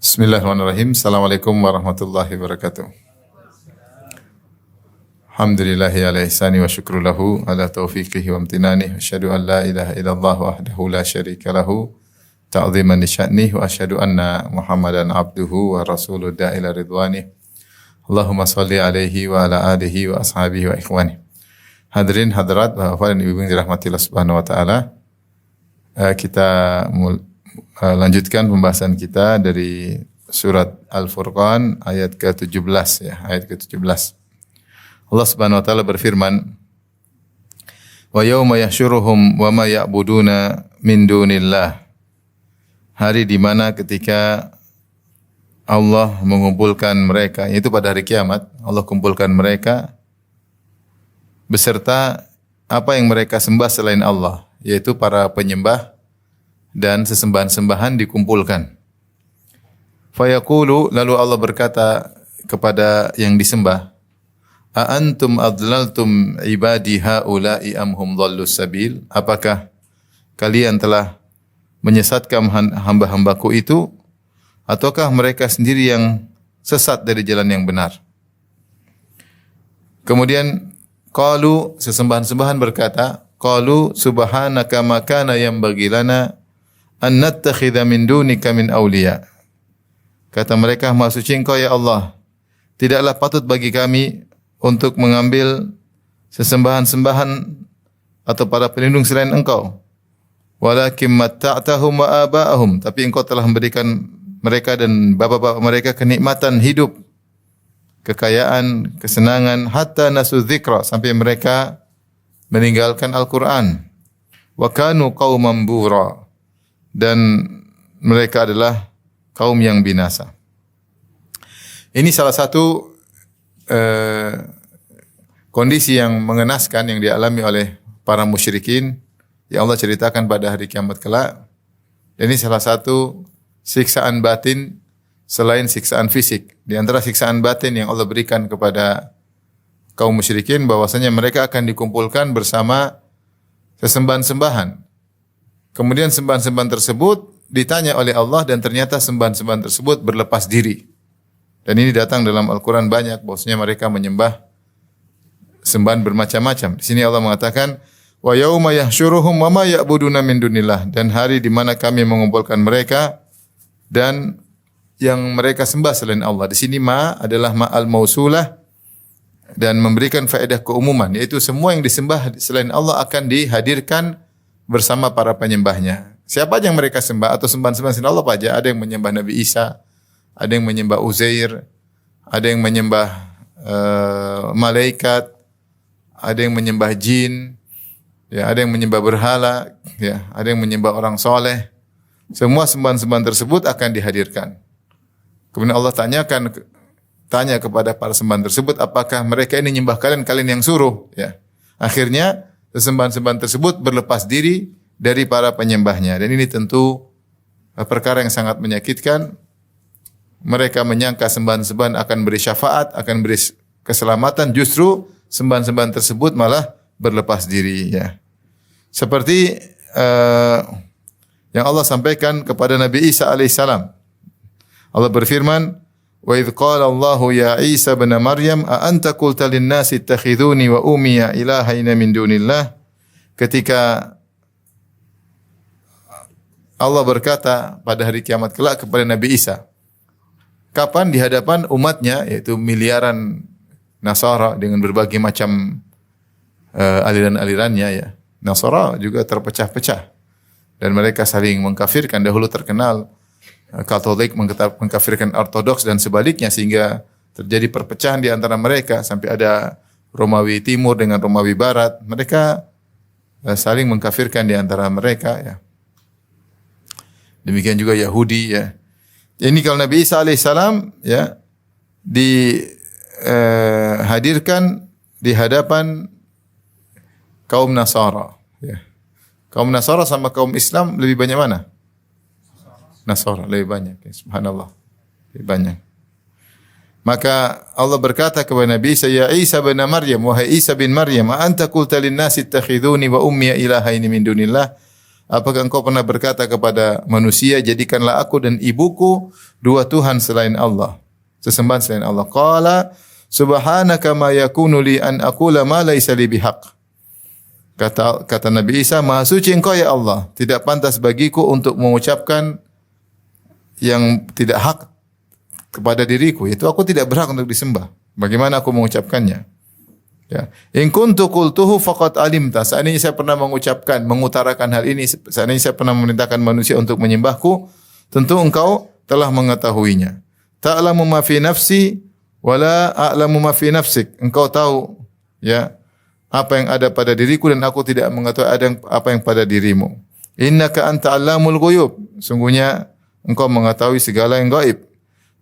Bismillahirrahmanirrahim. Assalamualaikum warahmatullahi wabarakatuh. Alhamdulillahi ala ihsani wa syukru lahu ala taufiqihi wa amtinani. Asyhadu an la ilaha illallah wahdahu la syarika lahu ta'ziman li sya'nih wa asyhadu anna Muhammadan abduhu wa rasuluhu da'ila ridwani. Allahumma salli alaihi wa ala alihi wa ashabihi wa ikhwani. Hadirin hadirat bapak dan ibu yang dirahmati Allah Subhanahu wa taala. Kita lanjutkan pembahasan kita dari surat Al-Furqan ayat ke-17 ya, ayat ke-17. Allah Subhanahu wa taala berfirman, "Wa yauma yahsyuruhum wa ma ya'buduna min dunillah." Hari di mana ketika Allah mengumpulkan mereka, yaitu pada hari kiamat, Allah kumpulkan mereka beserta apa yang mereka sembah selain Allah, yaitu para penyembah dan sesembahan-sembahan dikumpulkan. Fayaqulu, lalu Allah berkata kepada yang disembah, "A antum adlaltum ibadi haula'i am hum dhallus sabil?" Apakah kalian telah menyesatkan hamba-hambaku itu ataukah mereka sendiri yang sesat dari jalan yang benar? Kemudian qalu, sesembahan-sembahan berkata, qalu subhanaka ma kana yanbaghi lana an nattakhidha min dunika min awliya. Kata mereka, Maha suci Engkau ya Allah, tidaklah patut bagi kami untuk mengambil sesembahan-sembahan atau para pelindung selain Engkau. Walakin matta'tahum wa aba'ahum, tapi Engkau telah memberikan mereka dan bapak-bapak mereka kenikmatan hidup, kekayaan, kesenangan, hatta nasu dzikra, sampai mereka meninggalkan Al-Quran. Wa kanu qauman bura, dan mereka adalah kaum yang binasa. Ini salah satu kondisi yang mengenaskan yang dialami oleh para musyrikin yang Allah ceritakan pada hari kiamat kelak. Dan ini salah satu siksaan batin selain siksaan fisik. Di antara siksaan batin yang Allah berikan kepada kaum musyrikin bahwasanya mereka akan dikumpulkan bersama sesembahan-sembahan. Kemudian sembahan-sembahan tersebut ditanya oleh Allah dan ternyata sembahan-sembahan tersebut berlepas diri. Dan ini datang dalam Al-Quran banyak bahwasanya mereka menyembah sembahan bermacam-macam. Di sini Allah mengatakan, "Wa yauma yahsyuruhum wa ma ya'buduna min dunillah." Dan hari di mana kami mengumpulkan mereka dan yang mereka sembah selain Allah. Di sini ma adalah ma'al mausulah dan memberikan faedah keumuman, yaitu semua yang disembah selain Allah akan dihadirkan bersama para penyembahnya. Siapa aja yang mereka sembah atau sembahan-sembahan selain Allah apa aja? Ada yang menyembah Nabi Isa, ada yang menyembah Uzair, ada yang menyembah malaikat, ada yang menyembah jin, ya, ada yang menyembah berhala, ya, ada yang menyembah orang soleh. Semua sembahan-sembahan tersebut akan dihadirkan. Kemudian Allah tanya kepada para sembahan tersebut, apakah mereka ini menyembah kalian yang suruh? Ya. Akhirnya sembahan-sembahan tersebut berlepas diri dari para penyembahnya. Dan ini tentu perkara yang sangat menyakitkan. Mereka menyangka sembahan-sembahan akan beri syafaat, akan beri keselamatan. Justru sembahan-sembahan tersebut malah berlepas diri. Ya. Seperti yang Allah sampaikan kepada Nabi Isa alaihissalam. Allah berfirman, "Wa idh qala Allahu ya Isa ibn Maryam a anta qulta lin-nasi ittakhiduni wa ummiya ilahaina min dunillah." Ketika Allah berkata pada hari kiamat kelak kepada Nabi Isa, kapan di hadapan umatnya, yaitu miliaran Nasara dengan berbagai macam aliran-alirannya, ya. Nasara juga terpecah-pecah dan mereka saling mengkafirkan. Dahulu terkenal Katolik mengkafirkan Ortodoks dan sebaliknya, sehingga terjadi perpecahan di antara mereka sampai ada Romawi Timur dengan Romawi Barat. Mereka saling mengkafirkan di antara mereka, ya. Demikian juga Yahudi, ya. Ini kalau Nabi Isa alaihissalam, ya, dihadirkan di hadapan kaum Nasara, ya. Kaum Nasara sama kaum Islam lebih banyak mana? Nasara lebih banyak, ya. Subhanallah, lebih banyak. Maka Allah berkata kepada Nabi Isa, "Ya Isa bin Maryam, wahai Isa bin Maryam, anta qulta lin-nasi ittakhiduni wa ummi ilahaini min dunillah?" Apakah engkau pernah berkata kepada manusia, jadikanlah aku dan ibuku dua Tuhan selain Allah, sesembahan selain Allah. Qala subhanaka ma yakunu li an aqula ma laysa li bihaq. Kata Nabi Isa, Maha suci engkau ya Allah, tidak pantas bagiku untuk mengucapkan yang tidak hak kepada diriku, yaitu aku tidak berhak untuk disembah. Bagaimana aku mengucapkannya? Ya. In kuntu qultuhu faqad alimta. Seandainya saya pernah mengucapkan, mengutarakan hal ini, seandainya saya pernah memerintahkan manusia untuk menyembahku, tentu engkau telah mengetahuinya. Ta'lamu ma fi nafsi wala a'lamu ma fi nafsik. Engkau tahu ya apa yang ada pada diriku dan aku tidak mengetahui apa yang pada dirimu. Innaka anta 'allamul ghuyub. Sungguhnya engkau mengetahui segala yang gaib.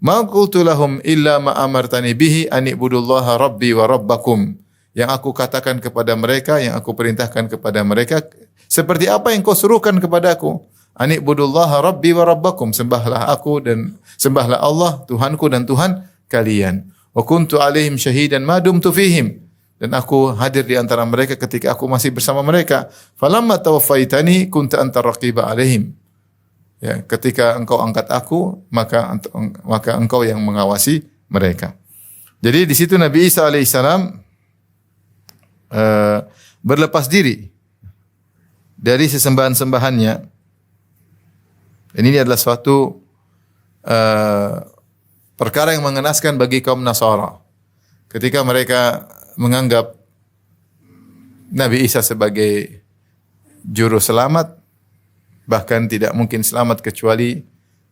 Ma qultu lahum illa ma amartani bihi an ibudullaha rabbi wa rabbakum. Yang aku katakan kepada mereka, yang aku perintahkan kepada mereka, seperti apa yang kau suruhkan kepadaku. An ibudullaha rabbi wa rabbakum. Sembahlah aku dan sembahlah Allah, Tuhanku dan Tuhan kalian. Wa kuntu alaihim syahidan ma dumtu fihim. Dan aku hadir di antara mereka ketika aku masih bersama mereka. Falamma tawaffaitani kunta anta raqiba alaihim. Ya, ketika engkau angkat aku, maka engkau yang mengawasi mereka. Jadi di situ Nabi Isa alaihissalam berlepas diri dari sesembahan-sembahannya. Dan ini adalah suatu perkara yang mengenaskan bagi kaum Nasara. Ketika mereka menganggap Nabi Isa sebagai juru selamat, bahkan tidak mungkin selamat kecuali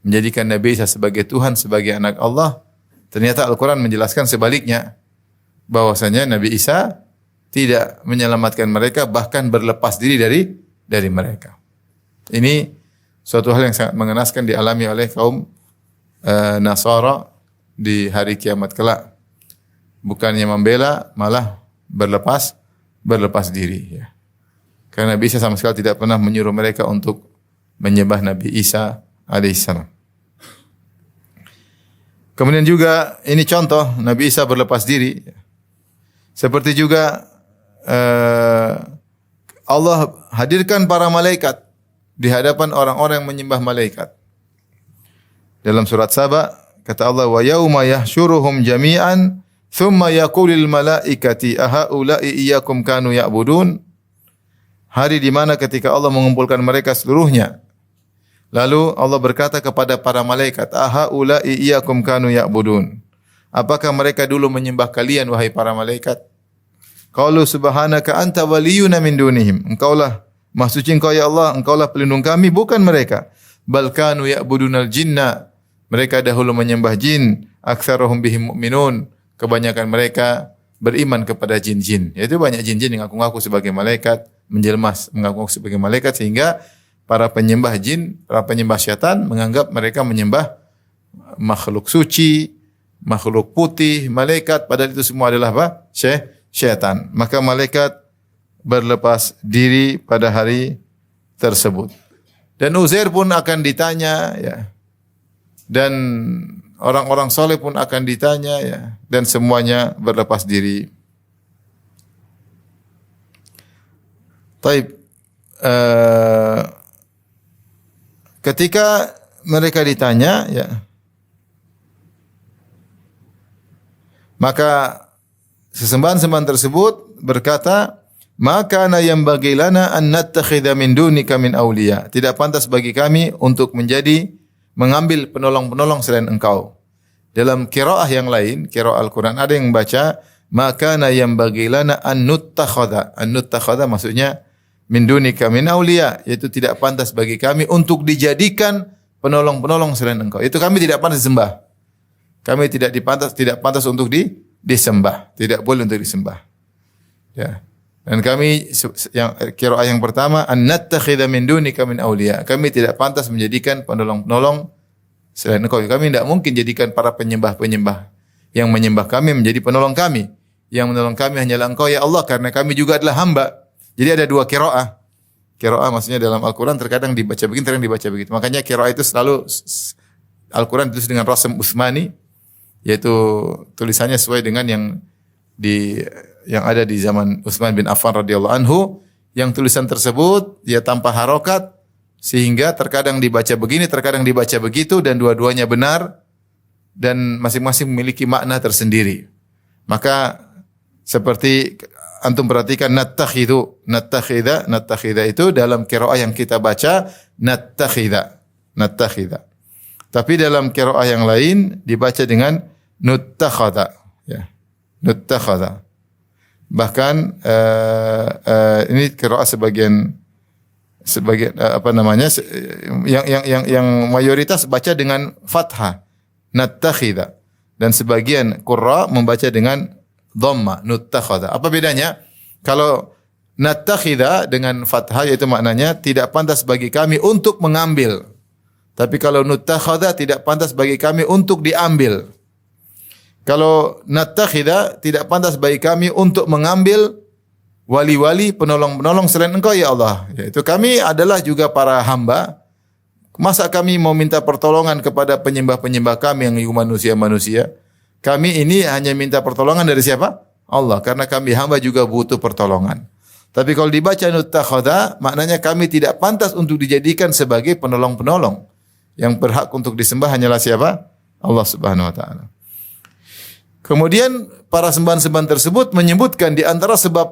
menjadikan Nabi Isa sebagai Tuhan, sebagai anak Allah. Ternyata Al-Quran menjelaskan sebaliknya, bahwasanya Nabi Isa tidak menyelamatkan mereka, bahkan berlepas diri dari mereka. Ini suatu hal yang sangat mengenaskan dialami oleh kaum Nasara di hari kiamat kelak. Bukannya membela, malah berlepas diri. Ya. Karena Nabi Isa sama sekali tidak pernah menyuruh mereka untuk menyembah Nabi Isa alaihissalam. Kemudian juga ini contoh Nabi Isa berlepas diri. Seperti juga Allah hadirkan para malaikat di hadapan orang-orang yang menyembah malaikat. Dalam surat Saba kata Allah, wa yauma yahsyuruhum jami'an thumma yaqulul malaikati ahaula'i iyyakum kanu ya'budun. Hari di mana ketika Allah mengumpulkan mereka seluruhnya, lalu Allah berkata kepada para malaikat, ahaula'i iyyakum kanu ya'budun. Apakah mereka dulu menyembah kalian wahai para malaikat? Qalu subhanaka anta waliyuna min dunihim. Engkaulah Maha suci engkau ya Allah, engkaulah pelindung kami, bukan mereka. Bal kanu ya'budunal jinna. Mereka dahulu menyembah jin. Aktsaruhum bihim mu'minun. Kebanyakan mereka beriman kepada jin-jin. Yaitu banyak jin-jin yang ngaku-ngaku sebagai malaikat, menjelma mengaku sebagai malaikat, sehingga para penyembah jin, para penyembah syaitan menganggap mereka menyembah makhluk suci, makhluk putih, malaikat, padahal itu semua adalah apa? Syaitan. Maka malaikat berlepas diri pada hari tersebut. Dan Uzair pun akan ditanya, ya. Dan orang-orang soleh pun akan ditanya, ya. Dan semuanya berlepas diri. Taib. Ketika mereka ditanya, ya, maka sesembahan-sembahan tersebut berkata, maka ana yang bagi lana an nattakhidha min dunika min awliya. Tidak pantas bagi kami untuk mengambil penolong-penolong selain engkau. Dalam qiraah yang lain, qiraah Al-Quran, ada yang membaca, maka ana yang bagi lana an nuttakhadha. An nuttakhadha maksudnya min dunika min awliya, yaitu tidak pantas bagi kami untuk dijadikan penolong-penolong selain engkau. Itu kami tidak pantas disembah. Kami tidak pantas untuk disembah, tidak boleh untuk disembah. Ya. Dan kami yang qiraah yang pertama, an nattakhidha min dunika min awliya. Kami tidak pantas menjadikan penolong-penolong selain engkau. Kami tidak mungkin jadikan para penyembah-penyembah yang menyembah kami menjadi penolong kami. Yang menolong kami hanyalah engkau ya Allah, karena kami juga adalah hamba. Jadi ada dua qiraah. Qiraah maksudnya dalam Al-Quran terkadang dibaca begini, terkadang dibaca begitu. Makanya qiraah itu selalu Al-Quran ditulis dengan rasam Utsmani, yaitu tulisannya sesuai dengan yang ada di zaman Utsman bin Affan radhiyallahu anhu, yang tulisan tersebut dia tanpa harokat, sehingga terkadang dibaca begini, terkadang dibaca begitu, dan dua-duanya benar, dan masing-masing memiliki makna tersendiri. Maka seperti antum perhatikan nattakhidha itu dalam qiraah yang kita baca nattakhidha. Tapi dalam qiraah yang lain dibaca dengan nuttakhadha, ya. Nuttakhadha. Bahkan ini qiraah sebagian yang mayoritas baca dengan fathah nattakhidha, dan sebagian qurra membaca dengan dhamma nuttakhadha. Apa bedanya? Kalau nattakhidha dengan fathah yaitu maknanya tidak pantas bagi kami untuk mengambil. Tapi kalau nuttakhadha tidak pantas bagi kami untuk diambil. Kalau nattakhidha tidak pantas bagi kami untuk mengambil wali-wali, penolong-penolong selain Engkau ya Allah. Yaitu kami adalah juga para hamba. Masa kami mau minta pertolongan kepada penyembah-penyembah kami yang manusia-manusia? Kami ini hanya minta pertolongan dari siapa? Allah. Karena kami hamba juga butuh pertolongan. Tapi kalau dibaca nuttakhadha, maknanya kami tidak pantas untuk dijadikan sebagai penolong-penolong. Yang berhak untuk disembah hanyalah siapa? Allah Subhanahu wa taala. Kemudian para sembahan-sembahan tersebut menyebutkan di antara sebab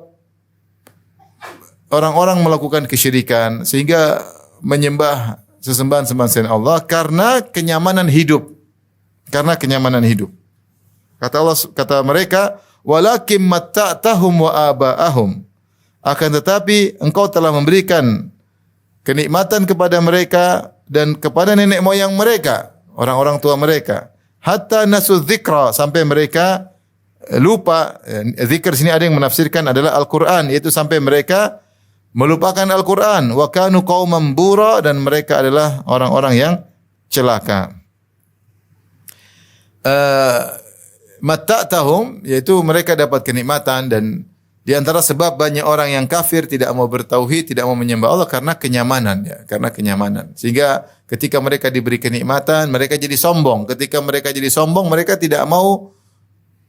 orang-orang melakukan kesyirikan sehingga menyembah sesembahan-sembahan selain Allah karena kenyamanan hidup. Karena kenyamanan hidup. Kata mereka, walakin matta'tahum wa aba'ahum. Akan tetapi engkau telah memberikan kenikmatan kepada mereka dan kepada nenek moyang mereka, orang-orang tua mereka. Hatta nasu dzikra, sampai mereka lupa. Zikr sini ada yang menafsirkan adalah Al-Quran, yaitu sampai mereka melupakan Al-Quran. Wa kanu qauman bura, dan mereka adalah orang-orang yang celaka. Matta'tahum, yaitu mereka dapat kenikmatan, dan di antara sebab banyak orang yang kafir tidak mau bertauhid, tidak mau menyembah Allah karena kenyamanan, ya, karena kenyamanan. Sehingga ketika mereka diberi kenikmatan, mereka jadi sombong. Ketika mereka jadi sombong, mereka tidak mau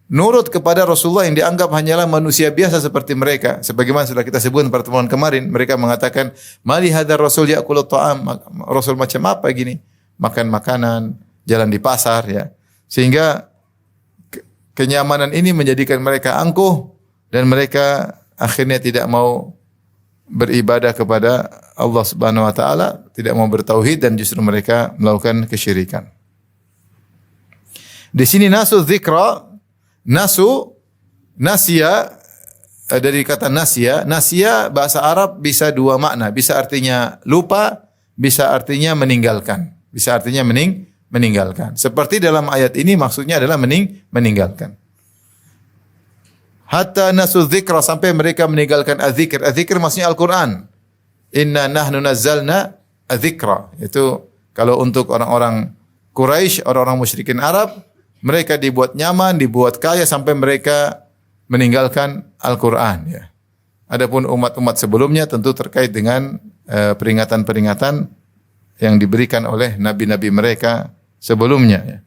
nurut kepada Rasulullah yang dianggap hanyalah manusia biasa seperti mereka. Sebagaimana sudah kita sebut pada pertemuan kemarin, mereka mengatakan, "Mali hadzal rasul ya'kulu ta'am?" Rasul macam apa gini? Makan makanan, jalan di pasar, ya. Sehingga kenyamanan ini menjadikan mereka angkuh dan mereka akhirnya tidak mau beribadah kepada Allah Subhanahu wa taala, tidak mau bertauhid, dan justru mereka melakukan kesyirikan. Di sini nasu dzikra, nasya dari kata nasya bahasa Arab bisa dua makna, bisa artinya lupa, bisa artinya meninggalkan. Bisa artinya meninggalkan. Seperti dalam ayat ini maksudnya adalah meninggalkan. Hatta nasu dzikra, sampai mereka meninggalkan az-zikr. Az-zikr maksudnya Al-Quran. Inna nahnu nazzalna az-zikra. Itu kalau untuk orang-orang Quraisy, orang-orang musyrikin Arab, mereka dibuat nyaman, dibuat kaya sampai mereka meninggalkan Al-Quran. Ya. Adapun umat-umat sebelumnya tentu terkait dengan peringatan-peringatan yang diberikan oleh nabi-nabi mereka sebelumnya. Ya.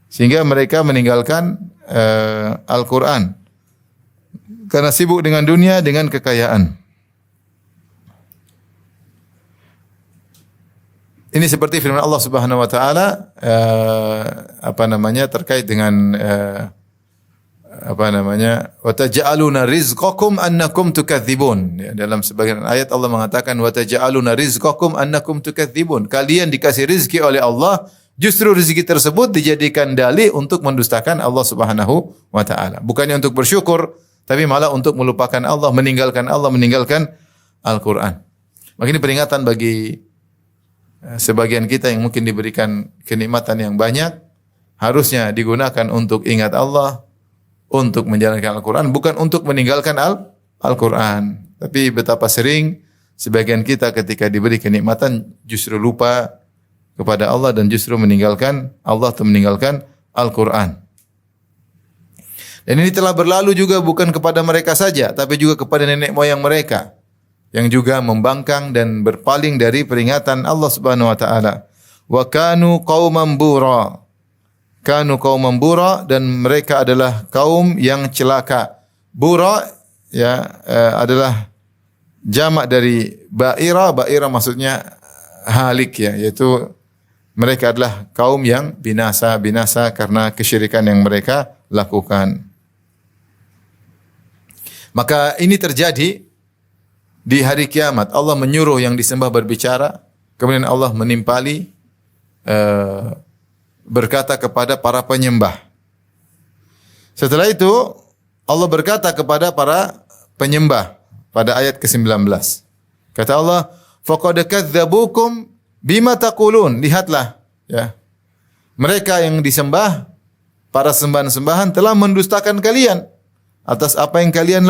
Sehingga mereka meninggalkan Al-Quran karena sibuk dengan dunia, dengan kekayaan. Ini seperti firman Allah Subhanahu wa taala terkait dengan wa taj'aluna rizqakum annakum tukadzibun. Ya, dalam sebagian ayat Allah mengatakan wa taj'aluna rizqakum annakum tukadzibun. Kalian dikasih rezeki oleh Allah, justru rezeki tersebut dijadikan dalih untuk mendustakan Allah Subhanahu wa taala. Bukannya untuk bersyukur, tapi malah untuk melupakan Allah, meninggalkan Al-Quran. Maka ini peringatan bagi sebagian kita yang mungkin diberikan kenikmatan yang banyak, harusnya digunakan untuk ingat Allah, untuk menjalankan Al-Quran, bukan untuk meninggalkan Al-Quran. Tapi betapa sering sebagian kita ketika diberi kenikmatan justru lupa kepada Allah dan justru meninggalkan Allah atau meninggalkan Al-Quran. Dan ini telah berlalu juga bukan kepada mereka saja, tapi juga kepada nenek moyang mereka yang juga membangkang dan berpaling dari peringatan Allah Subhanahu wa taala. Wa kanu qauman bura. Kanu qauman bura, dan mereka adalah kaum yang celaka. Bura adalah jamak dari ba'ira. Ba'ira maksudnya halik ya, yaitu mereka adalah kaum yang binasa karena kesyirikan yang mereka lakukan. Maka ini terjadi di hari kiamat. Allah menyuruh yang disembah berbicara, kemudian Allah menimpali berkata kepada para penyembah. Setelah itu Allah berkata kepada para penyembah pada ayat ke-19. Kata Allah, "Faqad kadzdzabukum bima taqulun." Lihatlah ya. Mereka yang disembah, para sembahan-sembahan telah mendustakan kalian atas apa yang kalian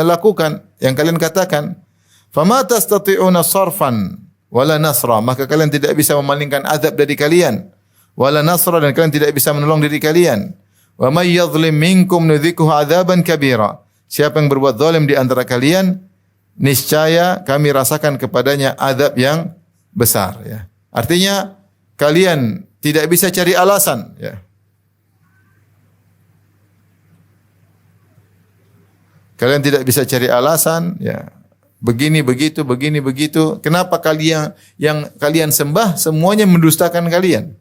lakukan, yang kalian katakan. Fama tastati'una sarfan wala nasra, maka kalian tidak bisa memalingkan azab dari kalian. Wala nasra, dan kalian tidak bisa menolong diri kalian. Wa may yadhlim minkum nudzikuhu adzaban kabira. Siapa yang berbuat zalim di antara kalian, niscaya kami rasakan kepadanya azab yang besar ya. Artinya kalian tidak bisa cari alasan ya. Kalian tidak bisa cari alasan ya. Begini begitu. Kenapa kalian yang kalian sembah semuanya mendustakan kalian?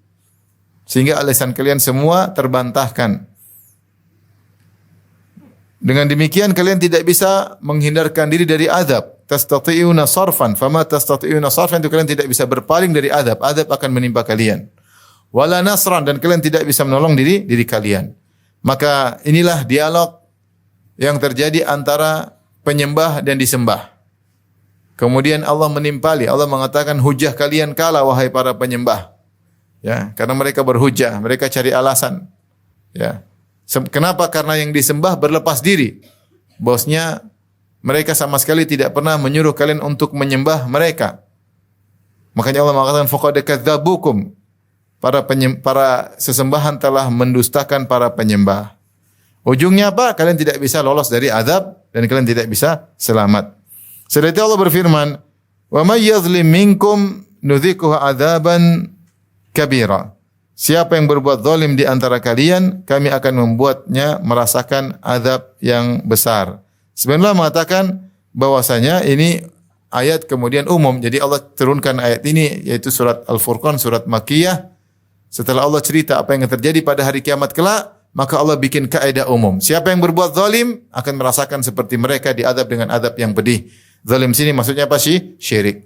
Sehingga alasan kalian semua terbantahkan. Dengan demikian kalian tidak bisa menghindarkan diri dari azab. Tastati'una sarfan, fama tastati'una sarfan, itu kalian tidak bisa berpaling dari azab. Azab akan menimpa kalian. Wala nasran, dan kalian tidak bisa menolong diri kalian. Maka inilah dialog yang terjadi antara penyembah dan disembah. Kemudian Allah menimpali, Allah mengatakan hujah kalian kalah wahai para penyembah. Ya, karena mereka berhujah, mereka cari alasan. Ya. Kenapa? Karena yang disembah berlepas diri. Bosnya mereka sama sekali tidak pernah menyuruh kalian untuk menyembah mereka. Makanya Allah mengatakan faqad kadzdzabukum. Para sesembahan telah mendustakan para penyembah. Ujungnya apa? Kalian tidak bisa lolos dari azab dan kalian tidak bisa selamat. Setelah itu Allah berfirman, "Wa may yadhlim minkum nudzikuhu adzaban kabira." Siapa yang berbuat zalim di antara kalian, kami akan membuatnya merasakan azab yang besar. Sebenarnya mengatakan bahwasanya ini ayat kemudian umum. Jadi Allah turunkan ayat ini yaitu surat Al-Furqan, surat Makkiyah. Setelah Allah cerita apa yang terjadi pada hari kiamat kelak, maka Allah bikin kaidah umum. Siapa yang berbuat zalim akan merasakan seperti mereka diadab dengan adab yang pedih. Zalim sini maksudnya apa sih? Syirik.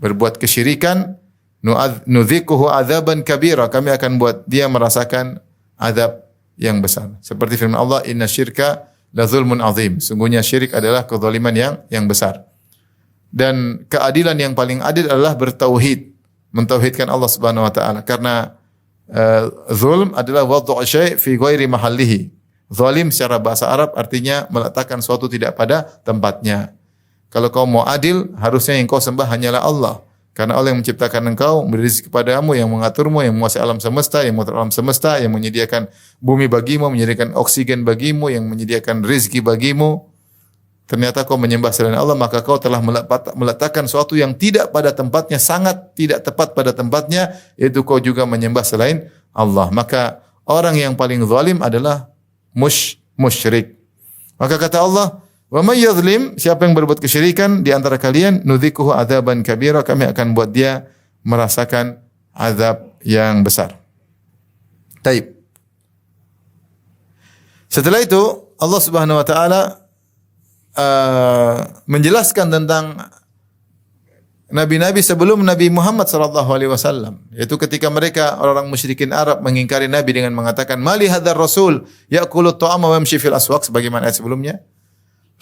Berbuat kesyirikan, nudzikuhu adzaban kabira, kami akan buat dia merasakan adab yang besar. Seperti firman Allah, "Inna syirka la zulmun azim." Sungguhnya syirik adalah kezaliman yang besar. Dan keadilan yang paling adil adalah bertauhid, mentauhidkan Allah Subhanahu wa taala. Karena zulm adalah wad'u syai' fi ghairi mahallihi. Zalim secara bahasa Arab artinya meletakkan suatu tidak pada tempatnya. Kalau kau mau adil, harusnya yang kau sembah hanyalah Allah. Karena Allah yang menciptakan engkau, memberi rezeki kepadamu, yang mengaturmu, yang menguasai alam semesta, yang mengatur alam semesta, yang menyediakan bumi bagimu, menyediakan oksigen bagimu, yang menyediakan rezeki bagimu. Ternyata kau menyembah selain Allah, maka kau telah meletakkan sesuatu yang tidak pada tempatnya, sangat tidak tepat pada tempatnya, yaitu kau juga menyembah selain Allah. Maka orang yang paling zalim adalah musyrik. Maka kata Allah, "Wa may yadhlim," siapa yang berbuat kesyirikan di antara kalian, nudzikuhu adzaban kabira, kami akan buat dia merasakan azab yang besar. Taib. Setelah itu Allah Subhanahu wa taala menjelaskan tentang nabi-nabi sebelum Nabi Muhammad sallallahu alaihi wasallam, yaitu ketika mereka orang musyrikin Arab mengingkari nabi dengan mengatakan, "Mali hadzal rasul ya'kulu at-ta'ama wa yamshi fil aswaq," sebagaimana ayat sebelumnya.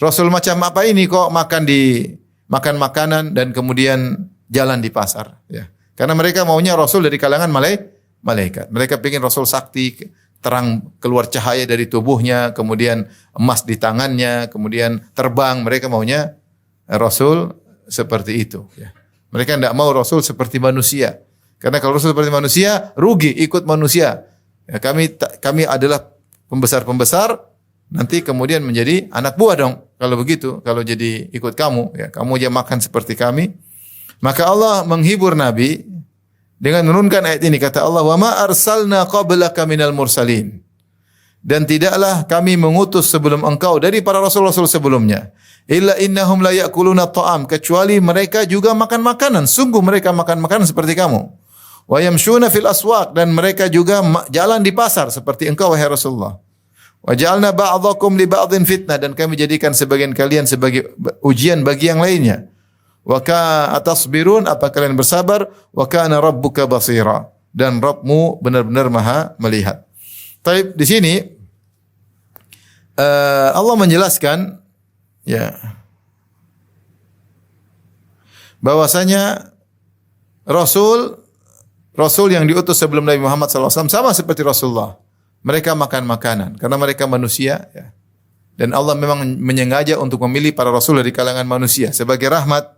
Rasul macam apa ini kok makan makanan dan kemudian jalan di pasar, ya. Karena mereka maunya rasul dari kalangan malaikat. Mereka ingin rasul sakti, terang keluar cahaya dari tubuhnya, kemudian emas di tangannya, kemudian terbang. Mereka maunya rasul seperti itu. Ya. Mereka tidak mau rasul seperti manusia. Karena kalau rasul seperti manusia, rugi ikut manusia. Ya, kami adalah pembesar-pembesar, nanti kemudian menjadi anak buah dong. Kalau begitu, kalau jadi ikut kamu, ya kamu aja makan seperti kami. Maka Allah menghibur Nabi dengan menurunkan ayat ini, kata Allah, "Wa ma arsalna qablaka minal mursalin." dan tidaklah kami mengutus sebelum engkau dari para rasul-rasul sebelumnya. Illa innahum la ya'kuluna ta'am, kecuali mereka juga makan makanan. Sungguh mereka makan makanan seperti kamu. Wa yamshuna fil aswaq, dan mereka juga jalan di pasar seperti engkau wahai Rasulullah. Wa ja'alna ba'dhakum li ba'dhin fitnah, dan kami jadikan sebagian kalian sebagai ujian bagi yang lainnya. Wa ka atasbirun, apa kalian bersabar? Wa kana rabbuka basira, dan Rabbmu benar-benar Maha melihat. Taib, di sini Allah menjelaskan ya bahwasanya Rasul yang diutus sebelum Nabi Muhammad SAW sama seperti Rasulullah. Mereka makan makanan karena mereka manusia. Ya. Dan Allah memang menyengaja untuk memilih para Rasul dari kalangan manusia sebagai rahmat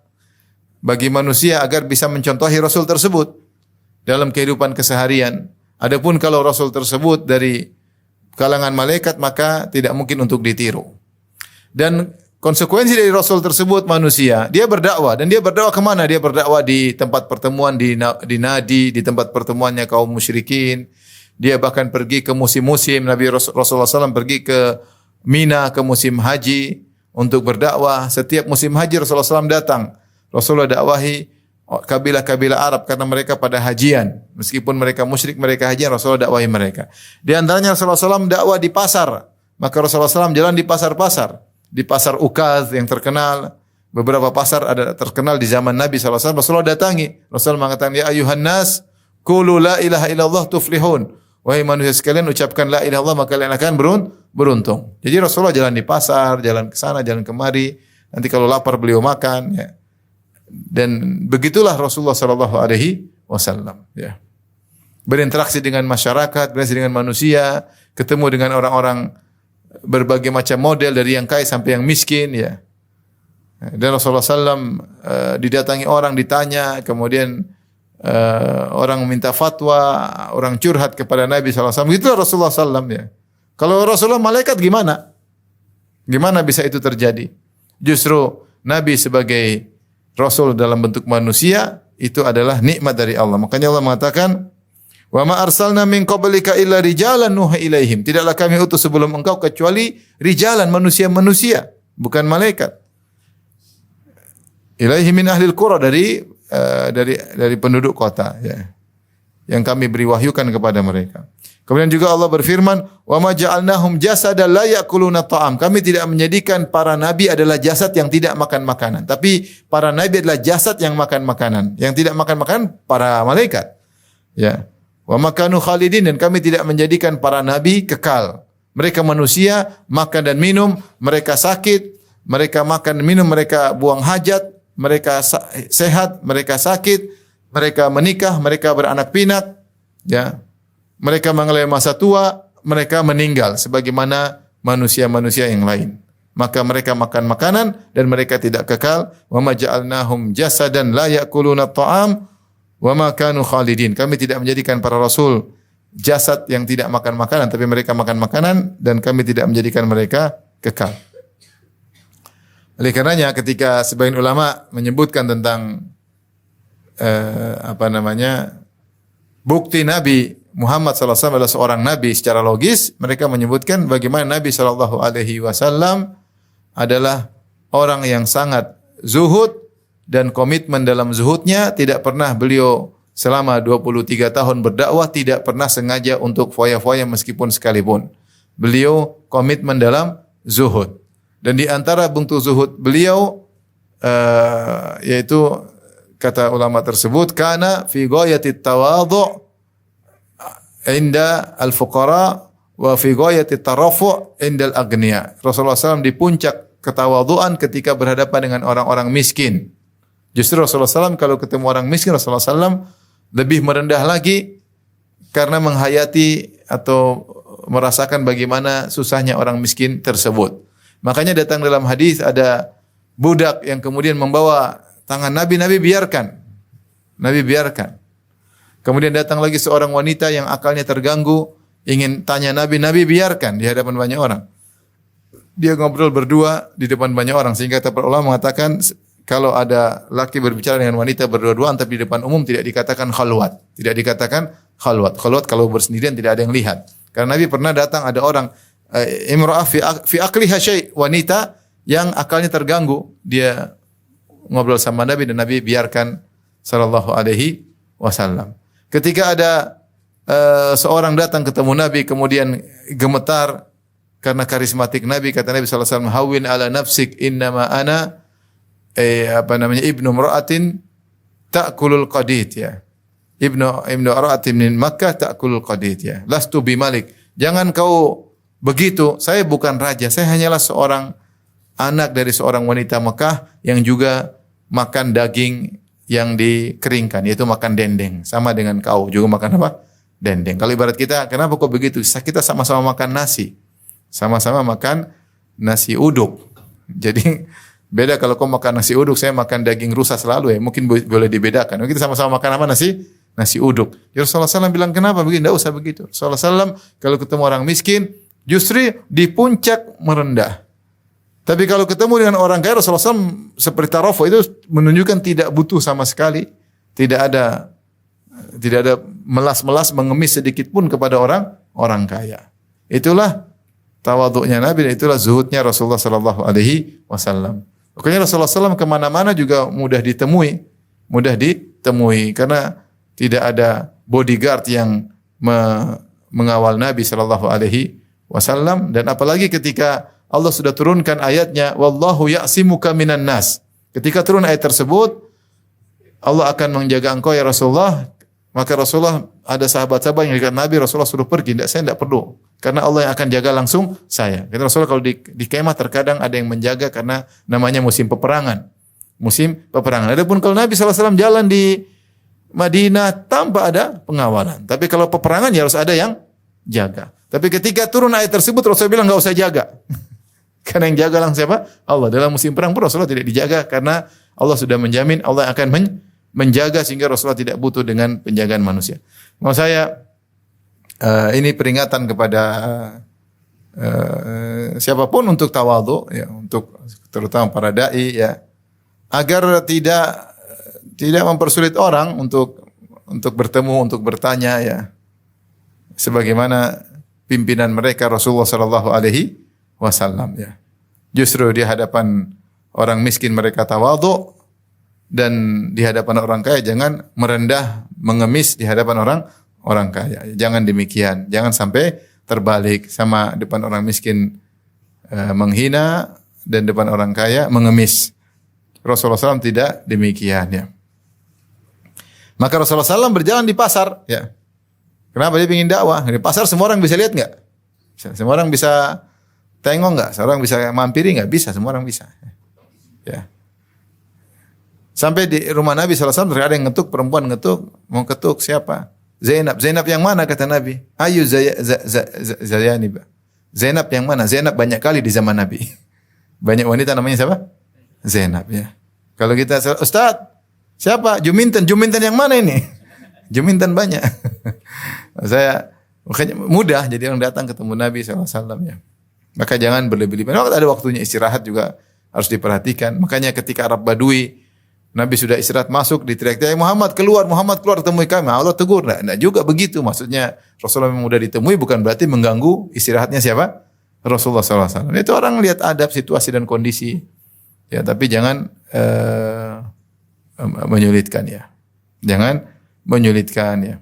bagi manusia agar bisa mencontohi Rasul tersebut dalam kehidupan keseharian. Adapun kalau Rasul tersebut dari kalangan malaikat, maka tidak mungkin untuk ditiru. Dan konsekuensi dari Rasul tersebut manusia, dia berdakwah, dan dia berdakwah kemana? Dia berdakwah di tempat pertemuan di nadi, di tempat pertemuannya kaum musyrikin. Dia bahkan pergi ke musim-musim. Nabi Rasulullah SAW pergi ke Mina, ke musim haji untuk berdakwah. Setiap musim haji Rasulullah SAW datang. Rasulullah dakwahi kabilah-kabilah Arab karena mereka pada hajian. Meskipun mereka musyrik, mereka hajian, Rasulullah dakwahi mereka. Di antaranya Rasulullah SAW dakwah di pasar. Maka Rasulullah SAW jalan di pasar-pasar. Di pasar Ukaz yang terkenal. Beberapa pasar ada terkenal di zaman Nabi SAW. Rasulullah datangi. Rasulullah mengatakan, ya ayuhan nas, qulu la ilaha illallah tuflihun. Wahai manusia sekalian, ucapkan la ilaha illallah, maka kalian akan beruntung. Jadi Rasulullah jalan di pasar, jalan ke sana, jalan kemari. Nanti kalau lapar beliau makan, ya. Dan begitulah Rasulullah sallallahu alaihi wasallam, ya. Berinteraksi dengan masyarakat, berinteraksi dengan manusia, ketemu dengan orang-orang berbagai macam model dari yang kaya sampai yang miskin, ya. Dan Rasulullah sallam didatangi orang, ditanya, kemudian orang minta fatwa, orang curhat kepada Nabi sallallahu alaihi wasallam. Itulah Rasulullah sallam, ya. Kalau Rasulullah malaikat gimana? Gimana bisa itu terjadi? Justru Nabi sebagai Rasul dalam bentuk manusia itu adalah nikmat dari Allah. Makanya Allah mengatakan, "Wa ma arsalna min qablika illa rijalan nuha ilaihim." Tidaklah kami utus sebelum engkau kecuali rijalan, manusia-manusia, bukan malaikat. Ilaihim min ahlil qura, dari penduduk kota, ya. Yang kami beri wahyukan kepada mereka. Kemudian juga Allah berfirman, "Wa ma ja'alnahum jasadan la ya'kuluna ta'am." Kami tidak menjadikan para nabi adalah jasad yang tidak makan makanan, tapi para nabi adalah jasad yang makan makanan. Yang tidak makan makanan para malaikat. Ya. Wa ma kanu khalidin, dan kami tidak menjadikan para nabi kekal. Mereka manusia, makan dan minum, mereka sakit, mereka makan dan minum, mereka buang hajat, mereka sehat, mereka sakit, mereka menikah, mereka beranak pinak, ya. Mereka mengalami masa tua, mereka meninggal sebagaimana manusia-manusia yang lain. Maka mereka makan makanan dan mereka tidak kekal. Wa ma ja'alnahum jasadan la ya'kuluna ta'am wa ma kanu khalidin. Kami tidak menjadikan para rasul jasad yang tidak makan makanan, tapi mereka makan makanan dan kami tidak menjadikan mereka kekal. Oleh karenanya ketika sebagian ulama menyebutkan tentang bukti Nabi Muhammad SAW adalah seorang Nabi secara logis, mereka menyebutkan bagaimana Nabi SAW adalah orang yang sangat zuhud dan komitmen dalam zuhudnya. Tidak pernah beliau selama 23 tahun berdakwah tidak pernah sengaja untuk foya-foya meskipun sekalipun. Beliau komitmen dalam zuhud. Dan di antara bentuk zuhud beliau yaitu kata ulama tersebut, kana fi ghayatit tawadhu' inda al-fuqara wa fi ghayati tarafu' inda al-aghniya. Rasulullah SAW di puncak ketawaduan ketika berhadapan dengan orang-orang miskin. Justru Rasulullah SAW kalau ketemu orang miskin, Rasulullah SAW lebih merendah lagi karena menghayati atau merasakan bagaimana susahnya orang miskin tersebut. Makanya datang dalam hadis ada budak yang kemudian membawa tangan Nabi, Nabi biarkan. Nabi biarkan. Kemudian datang lagi seorang wanita yang akalnya terganggu, ingin tanya Nabi, Nabi biarkan di hadapan banyak orang. Dia ngobrol berdua di depan banyak orang, sehingga para ulama mengatakan kalau ada laki berbicara dengan wanita berdua-duaan tapi di depan umum tidak dikatakan khalwat. Tidak dikatakan khalwat. Khalwat kalau bersendirian tidak ada yang lihat. Karena Nabi pernah datang ada orang imra'ah fi aqliha syai', wanita yang akalnya terganggu. Dia ngobrol sama Nabi dan Nabi biarkan sallallahu alaihi wasallam. Ketika ada seorang datang ketemu Nabi kemudian gemetar karena karismatik Nabi, kata Nabi sallallahu alaihi wasallam, "Hawwin ala nafsik innama ana ibnu imra'atin ta'kulul qadid," ya. Ibnu imra'atin min Makkah ta'kulul qadid, ya. Lastu bimalik. Jangan kau begitu, saya bukan raja, saya hanyalah seorang anak dari seorang wanita Mekah yang juga makan daging yang dikeringkan, yaitu makan dendeng. Sama dengan kau juga makan apa? Dendeng. Kalau ibarat kita, kenapa kok begitu? Kita sama-sama makan nasi. Sama-sama makan nasi uduk. Jadi beda kalau kau makan nasi uduk, saya makan daging rusa selalu, ya. Mungkin boleh dibedakan. Kita sama-sama makan apa? Nasi uduk. Ya Rasulullah SAW bilang, kenapa begitu? Tidak usah begitu. Rasulullah SAW kalau ketemu orang miskin, justru di puncak merendah. Tapi kalau ketemu dengan orang kaya, Rasulullah SAW seperti tarafo itu menunjukkan tidak butuh sama sekali. Tidak ada melas-melas mengemis sedikit pun kepada orang kaya. Itulah tawaduknya Nabi dan itulah zuhudnya Rasulullah sallallahu alaihi wasallam. Makanya Rasulullah SAW kemana-mana juga mudah ditemui karena tidak ada bodyguard yang mengawal Nabi sallallahu alaihi wasallam, dan apalagi ketika Allah sudah turunkan ayatnya wallahu ya'simuka minan nas. Ketika turun ayat tersebut, Allah akan menjaga engkau ya Rasulullah. Maka Rasulullah ada sahabat-sahabat yang dekat Nabi, Rasulullah suruh pergi, saya tidak perlu. Karena Allah yang akan jaga langsung saya. Kata Rasulullah kalau di kemah terkadang ada yang menjaga karena namanya musim peperangan. Adapun kalau Nabi SAW jalan di Madinah tanpa ada pengawalan. Tapi kalau peperangan ya harus ada yang jaga. Tapi ketika turun ayat tersebut Rasulullah bilang enggak usah jaga. Karena yang jaga langsung siapa? Allah. Dalam musim perang pun Rasulullah tidak dijaga karena Allah sudah menjamin Allah akan menjaga sehingga Rasulullah tidak butuh dengan penjagaan manusia. Mau saya ini peringatan kepada siapapun untuk tawadhu, ya, untuk terutama para dai, ya, agar tidak mempersulit orang untuk bertemu, untuk bertanya, ya. Sebagaimana pimpinan mereka Rasulullah sallallahu alaihi wasallam, ya. Justru di hadapan orang miskin mereka tawadhu, dan di hadapan orang kaya jangan merendah, mengemis di hadapan orang kaya. Jangan demikian. Jangan sampai terbalik, sama depan orang miskin menghina dan depan orang kaya mengemis. Rasulullah SAW tidak demikian, ya. Maka Rasulullah SAW berjalan di pasar, ya. Kenapa dia ingin dakwah? Di pasar semua orang bisa lihat enggak? Semua orang bisa tengok enggak? Semua orang bisa mampiri enggak? Bisa, semua orang bisa. Ya. Sampai di rumah Nabi SAW ada yang ngetuk, perempuan ngetuk, mau ketuk siapa? Zainab. Zainab yang mana kata Nabi? Ayu Zayanib. Zainab yang mana? Zainab banyak kali di zaman Nabi. Banyak wanita namanya siapa? Zainab, ya. Kalau kita, Ustaz, siapa? Juminten. Juminten yang mana ini? Juminten banyak. Makanya mudah jadi orang datang ketemu Nabi SAW, ya. Maka jangan berlebih-lebihan. Ada waktunya istirahat juga harus diperhatikan. Makanya ketika Arab Badui Nabi sudah istirahat masuk, diteriak-teriak, Muhammad keluar, temui kami. Allah tegur. Nah juga begitu. Maksudnya Rasulullah yang mudah ditemui bukan berarti mengganggu istirahatnya siapa? Rasulullah SAW. Itu orang lihat adab, situasi dan kondisi. Ya, tapi jangan menyulitkan, ya. Jangan menyulitkan, ya.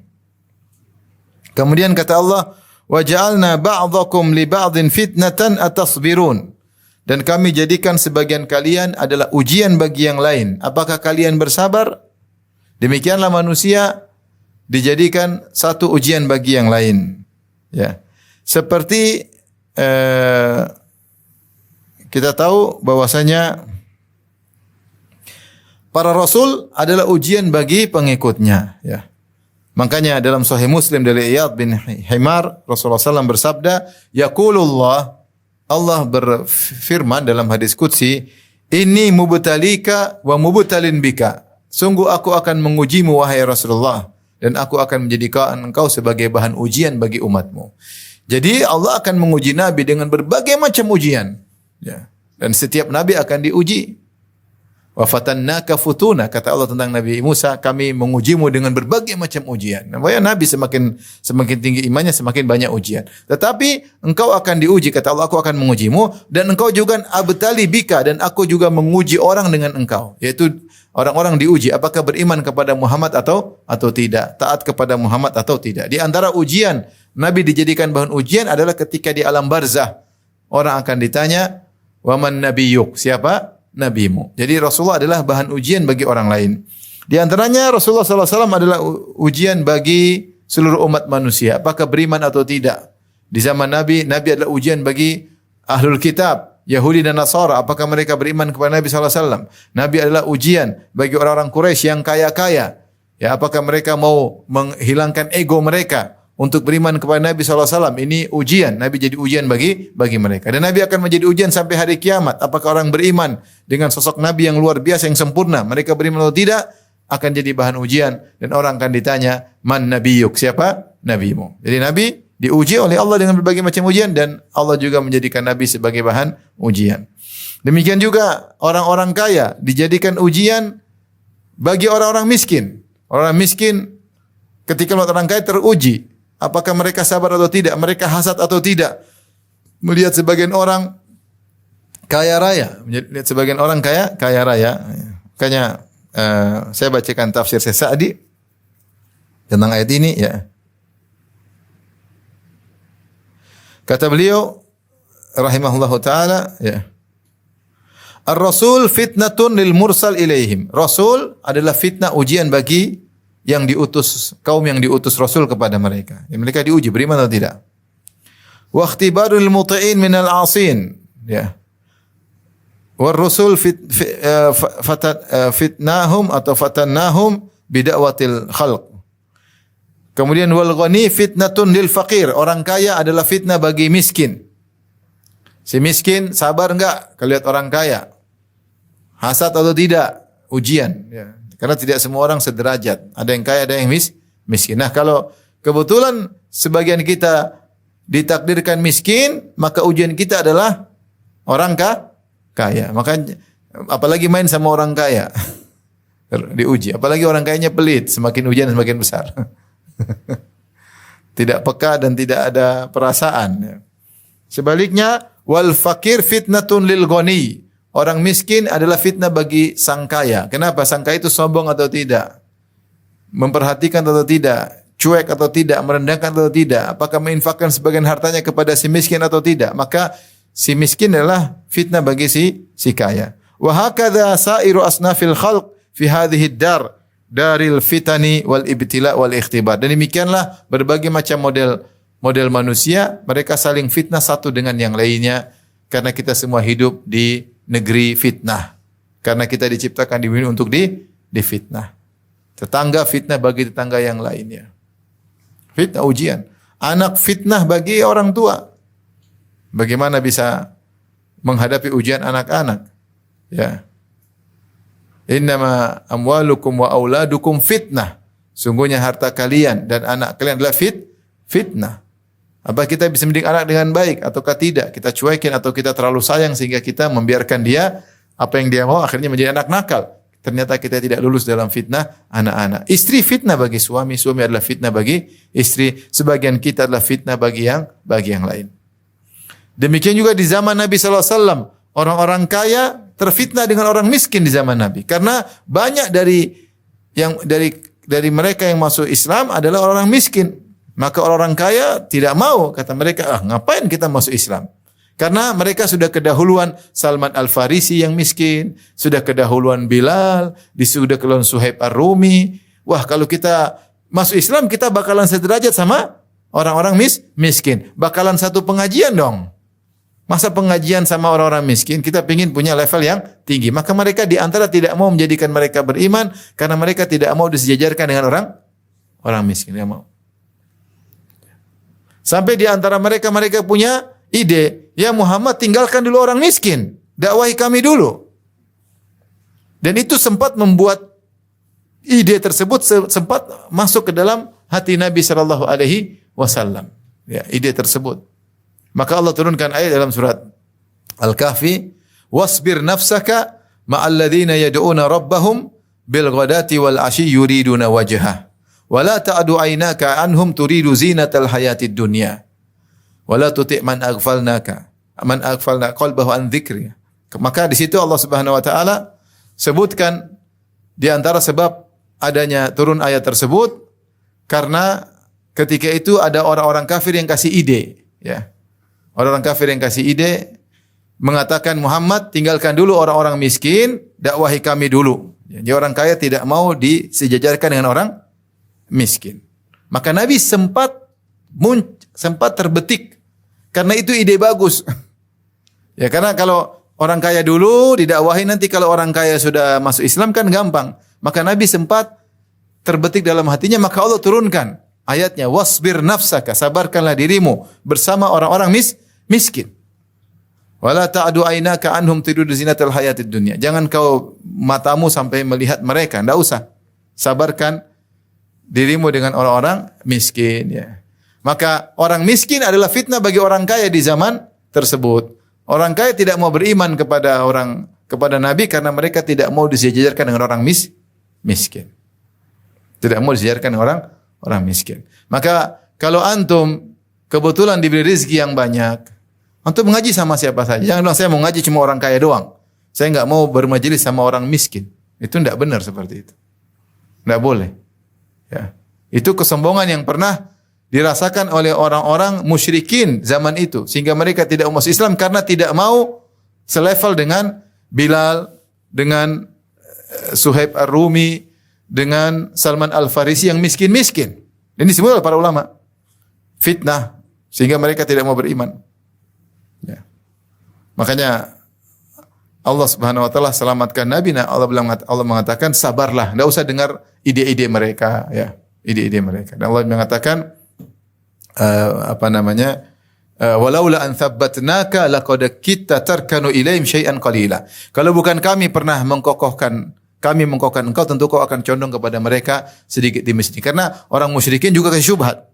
Kemudian kata Allah, wa ja'alna ba'dakum li ba'din fitnatan atasbirun. Dan kami jadikan sebagian kalian adalah ujian bagi yang lain. Apakah kalian bersabar? Demikianlah manusia dijadikan satu ujian bagi yang lain. Ya. Seperti kita tahu bahwasanya para rasul adalah ujian bagi pengikutnya. Ya. Makanya dalam Sahih Muslim dari Iyad bin Himar, Rasulullah SAW bersabda, Yaqulullah, Allah berfirman dalam hadis qudsi, "Inni mubtalika wa mubtalin bika." Sungguh aku akan mengujimu wahai Rasulullah dan aku akan menjadikan engkau sebagai bahan ujian bagi umatmu. Jadi Allah akan menguji Nabi dengan berbagai macam ujian, ya. Dan setiap nabi akan diuji. Wa fatannaka futuna, kata Allah tentang Nabi Musa, kami mengujimu dengan berbagai macam ujian. Namanya Nabi semakin tinggi imannya, semakin banyak ujian. Tetapi engkau akan diuji, kata Allah, aku akan mengujimu, dan engkau juga abtali bika, dan aku juga menguji orang dengan engkau. Yaitu orang-orang diuji apakah beriman kepada Muhammad atau tidak, taat kepada Muhammad atau tidak. Di antara ujian Nabi dijadikan bahan ujian adalah ketika di alam barzah. Orang akan ditanya, "Waman nabiyyuk?" Siapa nabimu? Jadi Rasulullah adalah bahan ujian bagi orang lain. Di antaranya Rasulullah SAW adalah ujian bagi seluruh umat manusia. Apakah beriman atau tidak? Di zaman Nabi adalah ujian bagi ahlul kitab, Yahudi dan Nasara. Apakah mereka beriman kepada Nabi SAW? Nabi adalah ujian bagi orang-orang Quraisy yang kaya-kaya. Ya, apakah mereka mau menghilangkan ego mereka untuk beriman kepada Nabi SAW? Ini ujian. Nabi jadi ujian bagi mereka. Dan Nabi akan menjadi ujian sampai hari kiamat. Apakah orang beriman dengan sosok Nabi yang luar biasa, yang sempurna? Mereka beriman atau tidak? Akan jadi bahan ujian. Dan orang akan ditanya, man nabiyyuk? Siapa nabimu? Jadi Nabi diuji oleh Allah dengan berbagai macam ujian. Dan Allah juga menjadikan Nabi sebagai bahan ujian. Demikian juga orang-orang kaya dijadikan ujian bagi orang-orang miskin. Orang miskin ketika melihat orang kaya teruji. Apakah mereka sabar atau tidak? Mereka hasad atau tidak? Melihat sebagian orang kaya raya. Melihat sebagian orang kaya raya. Makanya saya bacakan tafsir Sa'di tentang ayat ini. Ya. Kata beliau, rahimahullahu ta'ala, ya. Ar-Rasul fitnatun lil mursal ilaihim. Rasul adalah fitnah, ujian bagi yang diutus, kaum yang diutus Rasul kepada mereka. Yang mereka diuji beriman atau tidak. Wa ikhtibarul muti'in minal 'asin. Ya. War Rasul fitnahum atau fatannahum bida'watil khalq. Kemudian wal ghani fitnatun lil faqir. Orang kaya adalah fitnah bagi miskin. Si miskin sabar enggak kalau lihat orang kaya? Hasad atau tidak? Ujian, ya. Karena tidak semua orang sederajat. Ada yang kaya, ada yang miskin. Nah, kalau kebetulan sebagian kita ditakdirkan miskin, maka ujian kita adalah orang kaya. Maka apalagi main sama orang kaya. Diuji. Apalagi orang kayanya pelit, semakin ujian semakin besar. Tidak peka dan tidak ada perasaan. Sebaliknya, wal fakir fitnatun lil ghani. Orang miskin adalah fitnah bagi sang kaya. Kenapa? Sang kaya itu sombong atau tidak? Memperhatikan atau tidak? Cuek atau tidak? Merendahkan atau tidak? Apakah menginfakkan sebagian hartanya kepada si miskin atau tidak? Maka si miskin adalah fitnah bagi si kaya. Wa hakadha sairu asnafil khalq fi hadhihi daril fitani wal ibtila wal ikhtibar. Dan demikianlah berbagai macam model manusia, mereka saling fitnah satu dengan yang lainnya karena kita semua hidup di negeri fitnah. Karena kita diciptakan di bumi untuk difitnah. Tetangga fitnah bagi tetangga yang lainnya. Fitnah ujian. Anak fitnah bagi orang tua. Bagaimana bisa menghadapi ujian anak-anak? Ya. Innama amwalukum wa auladukum fitnah. Sungguhnya harta kalian dan anak kalian adalah fitnah. Apa kita bisa mendidik anak dengan baik ataukah tidak? Kita cuekin atau kita terlalu sayang sehingga kita membiarkan dia apa yang dia mau akhirnya menjadi anak nakal. Ternyata kita tidak lulus dalam fitnah anak-anak. Istri fitnah bagi suami, suami adalah fitnah bagi istri. Sebagian kita adalah fitnah bagi yang lain. Demikian juga di zaman Nabi SAW. Orang-orang kaya terfitnah dengan orang miskin di zaman Nabi. Karena banyak dari mereka yang masuk Islam adalah orang miskin. Maka orang kaya tidak mau, kata mereka, ngapain kita masuk Islam? Karena mereka sudah kedahuluan Salman Al-Farisi yang miskin, sudah kedahuluan Bilal, sudah kedahuluan Suhaib Ar-Rumi. Wah, kalau kita masuk Islam, kita bakalan sederajat sama orang-orang miskin. Bakalan satu pengajian dong. Masa pengajian sama orang-orang miskin, kita ingin punya level yang tinggi. Maka mereka di antara tidak mau menjadikan mereka beriman, karena mereka tidak mau disejajarkan dengan orang miskin. Tidak mau. Sampai di antara mereka punya ide, ya Muhammad tinggalkan dulu orang miskin, dakwahi kami dulu. Dan itu sempat membuat ide tersebut sempat masuk ke dalam hati Nabi sallallahu alaihi wasallam. Ya, ide tersebut. Maka Allah turunkan ayat dalam surat Al-Kahfi, wasbir nafsaka ma'al ladzina yad'una rabbahum bil ghadati wal 'ashyi yuriduna wajhah. Wa la ta'du 'ainaka anhum turidu zinatal hayatid dunya. Wa la tuti' man aghfalna qalbahu an dzikri. Maka di situ Allah Subhanahu wa taala sebutkan di antara sebab adanya turun ayat tersebut karena ketika itu ada orang-orang kafir yang kasih ide, ya. Orang-orang kafir yang kasih ide mengatakan, Muhammad tinggalkan dulu orang-orang miskin, dakwahi kami dulu. Jadi orang kaya tidak mau disejajarkan dengan orang miskin. Maka Nabi sempat terbetik karena itu ide bagus. Ya, karena kalau orang kaya dulu didakwahi, nanti kalau orang kaya sudah masuk Islam kan gampang. Maka Nabi sempat terbetik dalam hatinya, maka Allah turunkan ayatnya, wasbir nafsaka, sabarkanlah dirimu bersama orang-orang miskin. Wala ta'du ainaka anhum turidu zinatal hayatid dunya. Jangan kau matamu sampai melihat mereka, enggak usah. Sabarkan dirimu dengan orang-orang miskin, ya. Maka orang miskin adalah fitnah bagi orang kaya di zaman tersebut. Orang kaya tidak mau beriman kepada Nabi karena mereka tidak mau disejajarkan dengan orang miskin. Tidak mau disejajarkan dengan orang miskin. Maka kalau antum kebetulan diberi rezeki yang banyak, antum mengaji sama siapa saja. Jangan bilang saya mau ngaji cuma orang kaya doang. Saya enggak mau bermajelis sama orang miskin. Itu enggak benar seperti itu. Enggak boleh. Ya. Itu kesombongan yang pernah dirasakan oleh orang-orang musyrikin zaman itu, sehingga mereka tidak masuk Islam karena tidak mau selevel dengan Bilal, dengan Suhaib Ar-Rumi, dengan Salman Al-Farisi yang miskin-miskin. Ini semua para ulama. Fitnah sehingga mereka tidak mau beriman. Ya. Makanya Allah Subhanahu wa taala selamatkan Nabi. Allah mengatakan sabarlah, enggak usah dengar ide-ide mereka, ya. Ide-ide mereka. Dan Allah mengatakan walaula an thabbatnaka laqad kitta tarkanu ilaihim syai'an qalila. Kalau bukan kami pernah mengkokohkan engkau, tentu kau akan condong kepada mereka sedikit demi sedikit. Karena orang musyrikin juga kasih syubhat.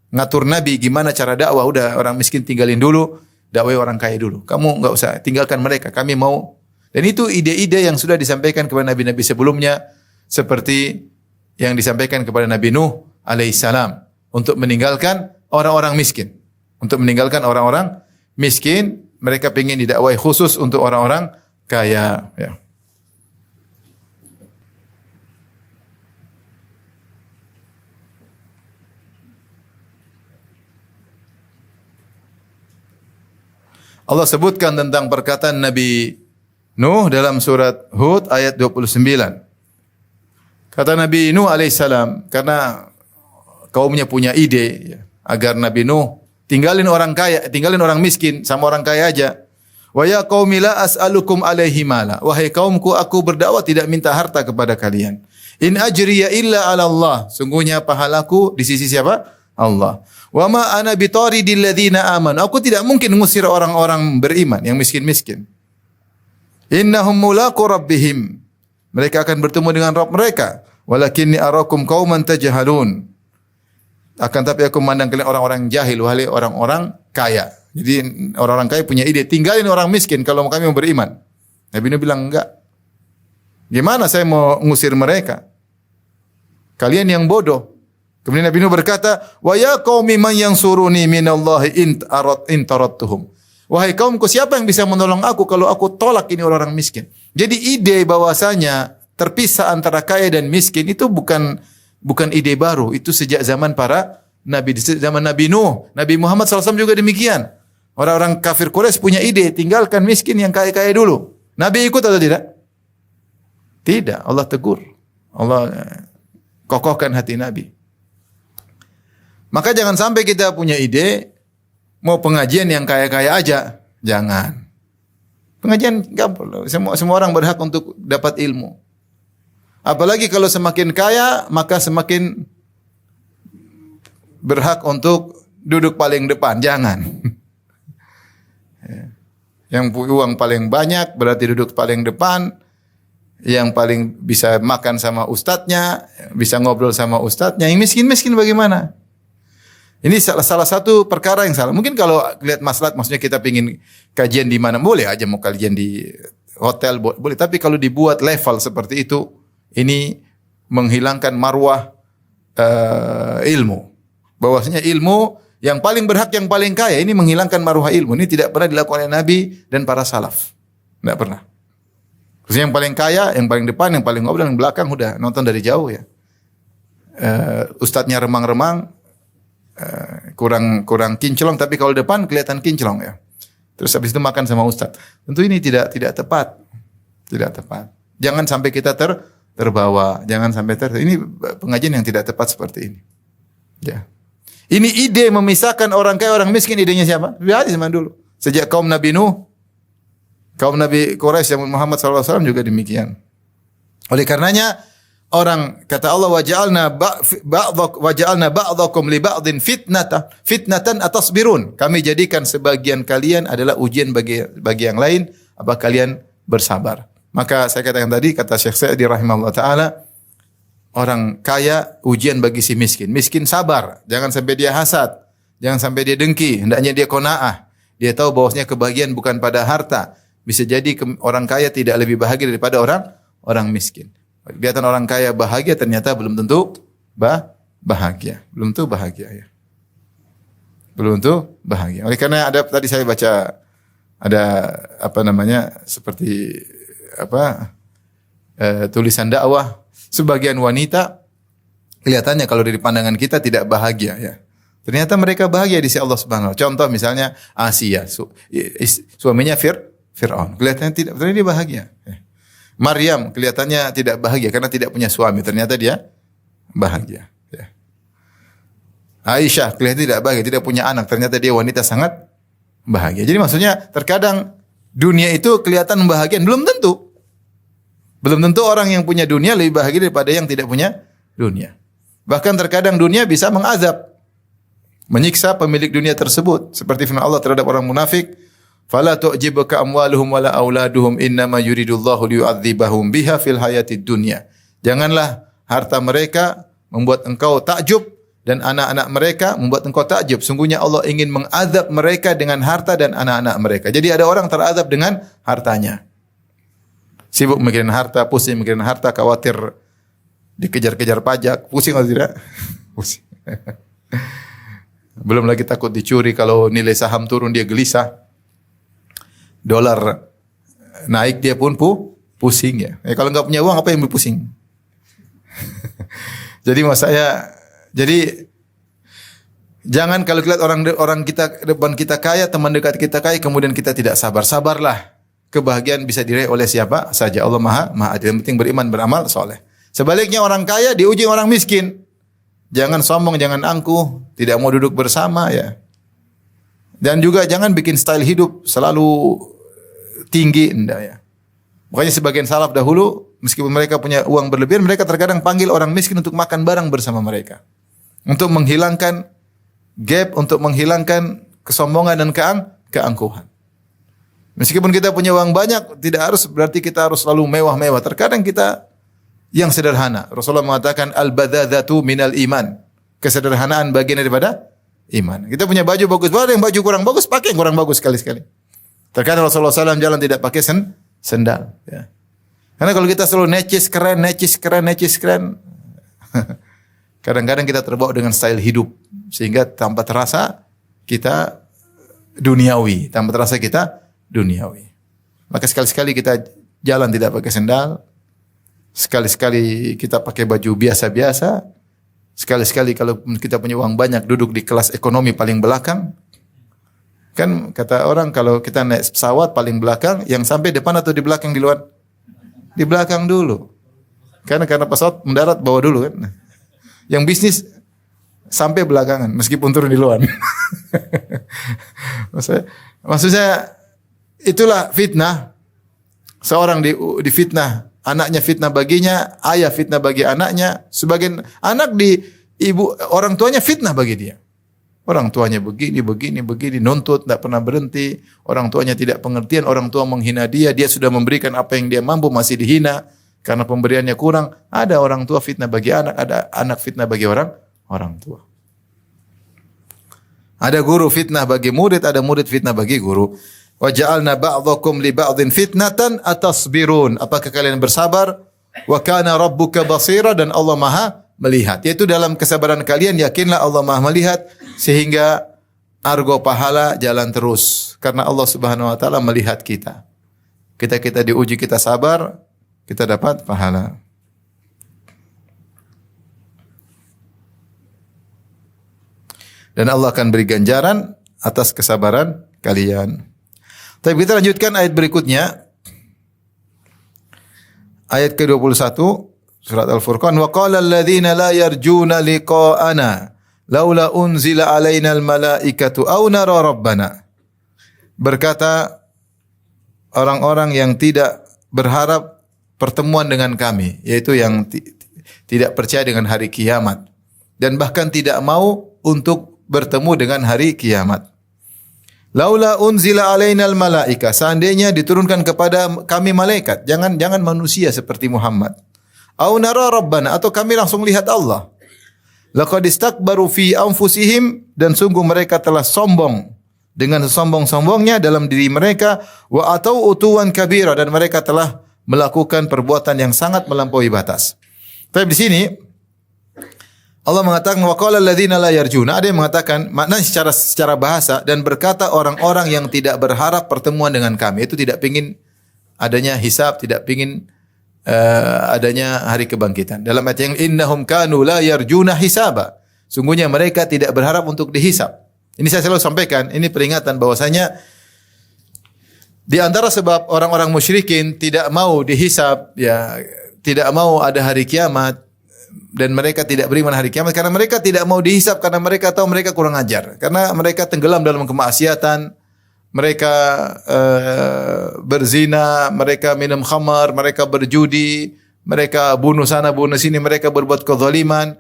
Ngatur Nabi gimana cara dakwah, udah orang miskin tinggalin dulu, dakwah orang kaya dulu. Kamu enggak usah tinggalkan mereka, kami mau. Dan itu ide-ide yang sudah disampaikan kepada nabi-nabi sebelumnya, seperti yang disampaikan kepada Nabi Nuh alaihissalam untuk meninggalkan orang-orang miskin. Untuk meninggalkan orang-orang miskin, mereka ingin didakwai khusus untuk orang-orang kaya, ya. Allah sebutkan tentang perkataan Nabi Nuh dalam surat Hud ayat 29. Kata Nabi Nuh alaihissalam, karena kaumnya punya ide, ya, agar Nabi Nuh tinggalin orang kaya, tinggalin orang miskin, sama orang kaya aja. Wa ya qaumi la as'alukum alaihi mala. Wahai kaumku, aku berdakwah tidak minta harta kepada kalian. In ajriya illa 'ala Allah. Sungguhnya pahalaku di sisi siapa? Allah. Wa ma ana bitaridil ladzina amanu. Aku tidak mungkin mengusir orang-orang beriman yang miskin-miskin. Innahum mulaqu rabbihim. Mereka akan bertemu dengan Rabb mereka. Walakinni arakum qauman tajhalun. Akan tapi aku memandang kalian orang-orang jahil, wahai orang-orang kaya. Jadi orang-orang kaya punya ide, tinggalin orang miskin kalau kami mau beriman. Nabi Nuh bilang enggak. Gimana saya mau ngusir mereka? Kalian yang bodoh. Kemudian Nabi Nuh berkata, "Wa ya qaumi man yansuruni minallahi in tarattuhum." Wahai kaumku, siapa yang bisa menolong aku kalau aku tolak ini orang-orang miskin? Jadi ide bahwasanya terpisah antara kaya dan miskin itu bukan ide baru. Itu sejak zaman para nabi, zaman Nabi Nuh, Nabi Muhammad SAW juga demikian. Orang-orang kafir Quraisy punya ide, tinggalkan miskin yang kaya-kaya dulu. Nabi ikut atau tidak? Tidak, Allah tegur. Allah kokohkan hati Nabi. Maka jangan sampai kita punya ide mau pengajian yang kaya-kaya aja. Jangan. Pengajian gampang. Semua orang berhak untuk dapat ilmu. Apalagi kalau semakin kaya, maka semakin berhak untuk duduk paling depan. Jangan. Yang punya uang paling banyak berarti duduk paling depan. Yang paling bisa makan sama ustadznya, bisa ngobrol sama ustadznya. Yang miskin-miskin bagaimana? Ini salah satu perkara yang salah. Mungkin kalau lihat maslahat, maksudnya kita pingin kajian di mana, boleh aja mau kajian di hotel boleh. Tapi kalau dibuat level seperti itu, ini menghilangkan marwah ilmu. Bahwasanya ilmu yang paling berhak, yang paling kaya, ini menghilangkan marwah ilmu. Ini tidak pernah dilakukan oleh Nabi dan para salaf. Tidak pernah. Khususnya yang paling kaya, yang paling depan, yang paling ngobrol, yang belakang udah nonton dari jauh ya. Ustadznya remang-remang, kurang kinclong, tapi kalau depan kelihatan kinclong ya. Terus habis itu makan sama ustadz. Tentu ini tidak tepat. Tidak tepat. Jangan sampai kita terbawa, jangan sampai ini pengajian yang tidak tepat seperti ini. Ya. Ini ide memisahkan orang kaya orang miskin, idenya siapa? Lihat zaman dulu. Sejak kaum Nabi Nuh, kaum Nabi Quraisy yang Muhammad SAW juga demikian. Oleh karenanya orang kata Allah waja'alna ba'dakum li ba'din fitnatan atasbirun. Kami jadikan sebagian kalian adalah ujian bagi yang lain, apa kalian bersabar. Maka saya katakan tadi, kata Syekh Sa'di rahimahullah taala, orang kaya ujian bagi si miskin. Miskin sabar, jangan sampai dia hasad, jangan sampai dia dengki, hendaknya dia qanaah. Dia tahu bahwasanya kebahagiaan bukan pada harta. Bisa jadi orang kaya tidak lebih bahagia daripada orang miskin. Kelihatan orang kaya bahagia, ternyata belum tentu bahagia. Belum tentu bahagia ya. Belum tentu bahagia. Oleh karena tadi saya baca ada seperti tulisan dakwah. Sebagian wanita kelihatannya kalau dari pandangan kita tidak bahagia ya. Ternyata mereka bahagia di sisi Allah Subhanahu wa taala. Contoh misalnya Asia, suaminya Fir'aun. Kelihatannya tidak, ternyata dia bahagia. Maryam kelihatannya tidak bahagia karena tidak punya suami. Ternyata dia bahagia. Ya. Aisyah kelihatannya tidak bahagia, tidak punya anak. Ternyata dia wanita sangat bahagia. Jadi maksudnya terkadang dunia itu kelihatan bahagia, belum tentu. Belum tentu orang yang punya dunia lebih bahagia daripada yang tidak punya dunia. Bahkan terkadang dunia bisa mengazab, menyiksa pemilik dunia tersebut. Seperti firman Allah terhadap orang munafik, "Fala tu'jibuka amwaluhum wala auladuhum innama yuridullahu liyu'adzibahum biha fil hayatid dunya." Janganlah harta mereka membuat engkau takjub dan anak-anak mereka membuat engkau takjub. Sungguhnya Allah ingin mengazab mereka dengan harta dan anak-anak mereka. Jadi ada orang terazab dengan hartanya. Sibuk mikirin harta, pusing mikirin harta, khawatir dikejar-kejar pajak, pusing atau tidak? Pusing. Belum lagi takut dicuri, kalau nilai saham turun dia gelisah. Dolar naik dia pun pusing ya. Kalau nggak punya uang apa yang pusing? Jadi jangan kalau lihat orang kita depan kita kaya, teman dekat kita kaya, kemudian kita tidak sabar. Sabarlah. Kebahagiaan bisa diraih oleh siapa saja. Allah Maha Adil. Yang penting beriman, beramal soleh. Sebaliknya orang kaya diuji orang miskin. Jangan sombong, jangan angkuh, tidak mau duduk bersama ya. Dan juga jangan bikin style hidup selalu tinggi, enggak ya. Makanya sebagian salaf dahulu, meskipun mereka punya uang berlebihan, mereka terkadang panggil orang miskin untuk makan bareng bersama mereka. Untuk menghilangkan gap, untuk menghilangkan kesombongan dan keangkuhan. Meskipun kita punya uang banyak, tidak harus berarti kita harus selalu mewah-mewah. Terkadang kita yang sederhana. Rasulullah mengatakan al-badadzatu minal iman. Kesederhanaan bagian daripada iman. Kita punya baju bagus, yang baju kurang bagus pakai yang kurang bagus sekali-sekali. Terkadang Rasulullah SAW jalan tidak pakai sendal. Ya. Karena kalau kita selalu necis keren, kadang-kadang kita terbawa dengan style hidup sehingga tanpa terasa kita duniawi, Maka sekali-sekali kita jalan tidak pakai sendal, sekali-sekali kita pakai baju biasa-biasa, sekali-sekali kalau kita punya uang banyak duduk di kelas ekonomi paling belakang. Kan kata orang kalau kita naik pesawat paling belakang, yang sampai depan atau di belakang di luar? Di belakang dulu. Karena pesawat mendarat bawa dulu kan. Yang bisnis sampai belakangan meskipun turun di luar. Maksudnya itulah fitnah. Seorang difitnah, anaknya fitnah baginya, ayah fitnah bagi anaknya, sebagian anak orang tuanya fitnah bagi dia. Orang tuanya begini, nuntut, tidak pernah berhenti. Orang tuanya tidak pengertian, orang tua menghina dia, dia sudah memberikan apa yang dia mampu, masih dihina karena pemberiannya kurang. Ada orang tua fitnah bagi anak, ada anak fitnah bagi orang tua. Ada guru fitnah bagi murid, ada murid fitnah bagi guru. Wa ja'alna ba'dakum li ba'dhin fitnatan atasbirun. Apakah kalian bersabar? Wa kana rabbuka basira, dan Allah Maha melihat. Yaitu dalam kesabaran kalian yakinlah Allah Maha melihat, sehingga argo pahala jalan terus karena Allah Subhanahu wa taala melihat kita. Kita diuji, kita sabar, kita dapat pahala. Dan Allah akan beri ganjaran atas kesabaran kalian. Tapi kita lanjutkan ayat berikutnya. Ayat ke-21 surat Al-Furqan, wa qala alladziina la yarjuna liqa'ana laula unzila alaina al-malaikatu aw nara rabbana. Berkata orang-orang yang tidak berharap pertemuan dengan kami, yaitu yang tidak percaya dengan hari kiamat dan bahkan tidak mau untuk bertemu dengan hari kiamat. Laula unzila alainal malaika, seandainya diturunkan kepada kami malaikat, jangan manusia seperti Muhammad. Au nara rabbana, atau kami langsung lihat Allah. Laqad istakbaru fi anfusihim, dan sungguh mereka telah sombong dengan sesombong-sombongnya dalam diri mereka, wa atau utuwan kabira, dan mereka telah melakukan perbuatan yang sangat melampaui batas. Tapi di sini Allah mengatakan wa qala alladziina la yarjuna, ada yang mengatakan makna secara bahasa, dan berkata orang-orang yang tidak berharap pertemuan dengan kami, itu tidak pengin adanya hisab, tidak pengin adanya hari kebangkitan. Dalam ayat yang innahum kanu la yarjuna hisaba, sungguhnya mereka tidak berharap untuk dihisab. Ini saya selalu sampaikan, ini peringatan bahwasanya di antara sebab orang-orang musyrikin tidak mau dihisab, ya, tidak mau ada hari kiamat, dan mereka tidak beriman hari kiamat karena mereka tidak mau dihisab, karena mereka tahu mereka kurang ajar, karena mereka tenggelam dalam kemaksiatan, mereka berzina, mereka minum khamar, mereka berjudi, mereka bunuh sana bunuh sini, mereka berbuat kezaliman,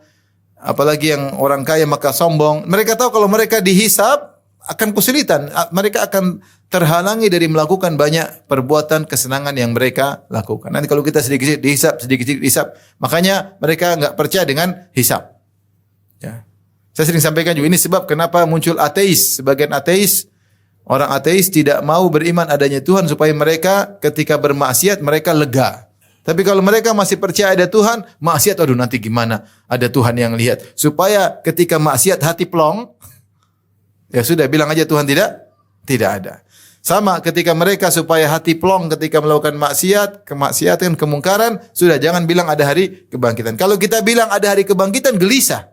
apalagi yang orang kaya maka sombong. Mereka tahu kalau mereka dihisab akan kesulitan, mereka akan terhalangi dari melakukan banyak perbuatan kesenangan yang mereka lakukan. Nanti kalau kita sedikit-sedikit dihisab, sedikit-sedikit dihisab, makanya mereka enggak percaya dengan hisab. Ya. Saya sering sampaikan juga, ini sebab kenapa muncul ateis. Sebagian ateis, orang ateis tidak mau beriman adanya Tuhan supaya mereka ketika bermaksiat mereka lega. Tapi kalau mereka masih percaya ada Tuhan, maksiat, aduh nanti gimana? Ada Tuhan yang lihat. Supaya ketika maksiat hati plong, ya sudah, bilang aja Tuhan tidak ada. Sama ketika mereka supaya hati plong ketika melakukan maksiat, kemaksiatan, kemungkaran, sudah jangan bilang ada hari kebangkitan. Kalau kita bilang ada hari kebangkitan, gelisah.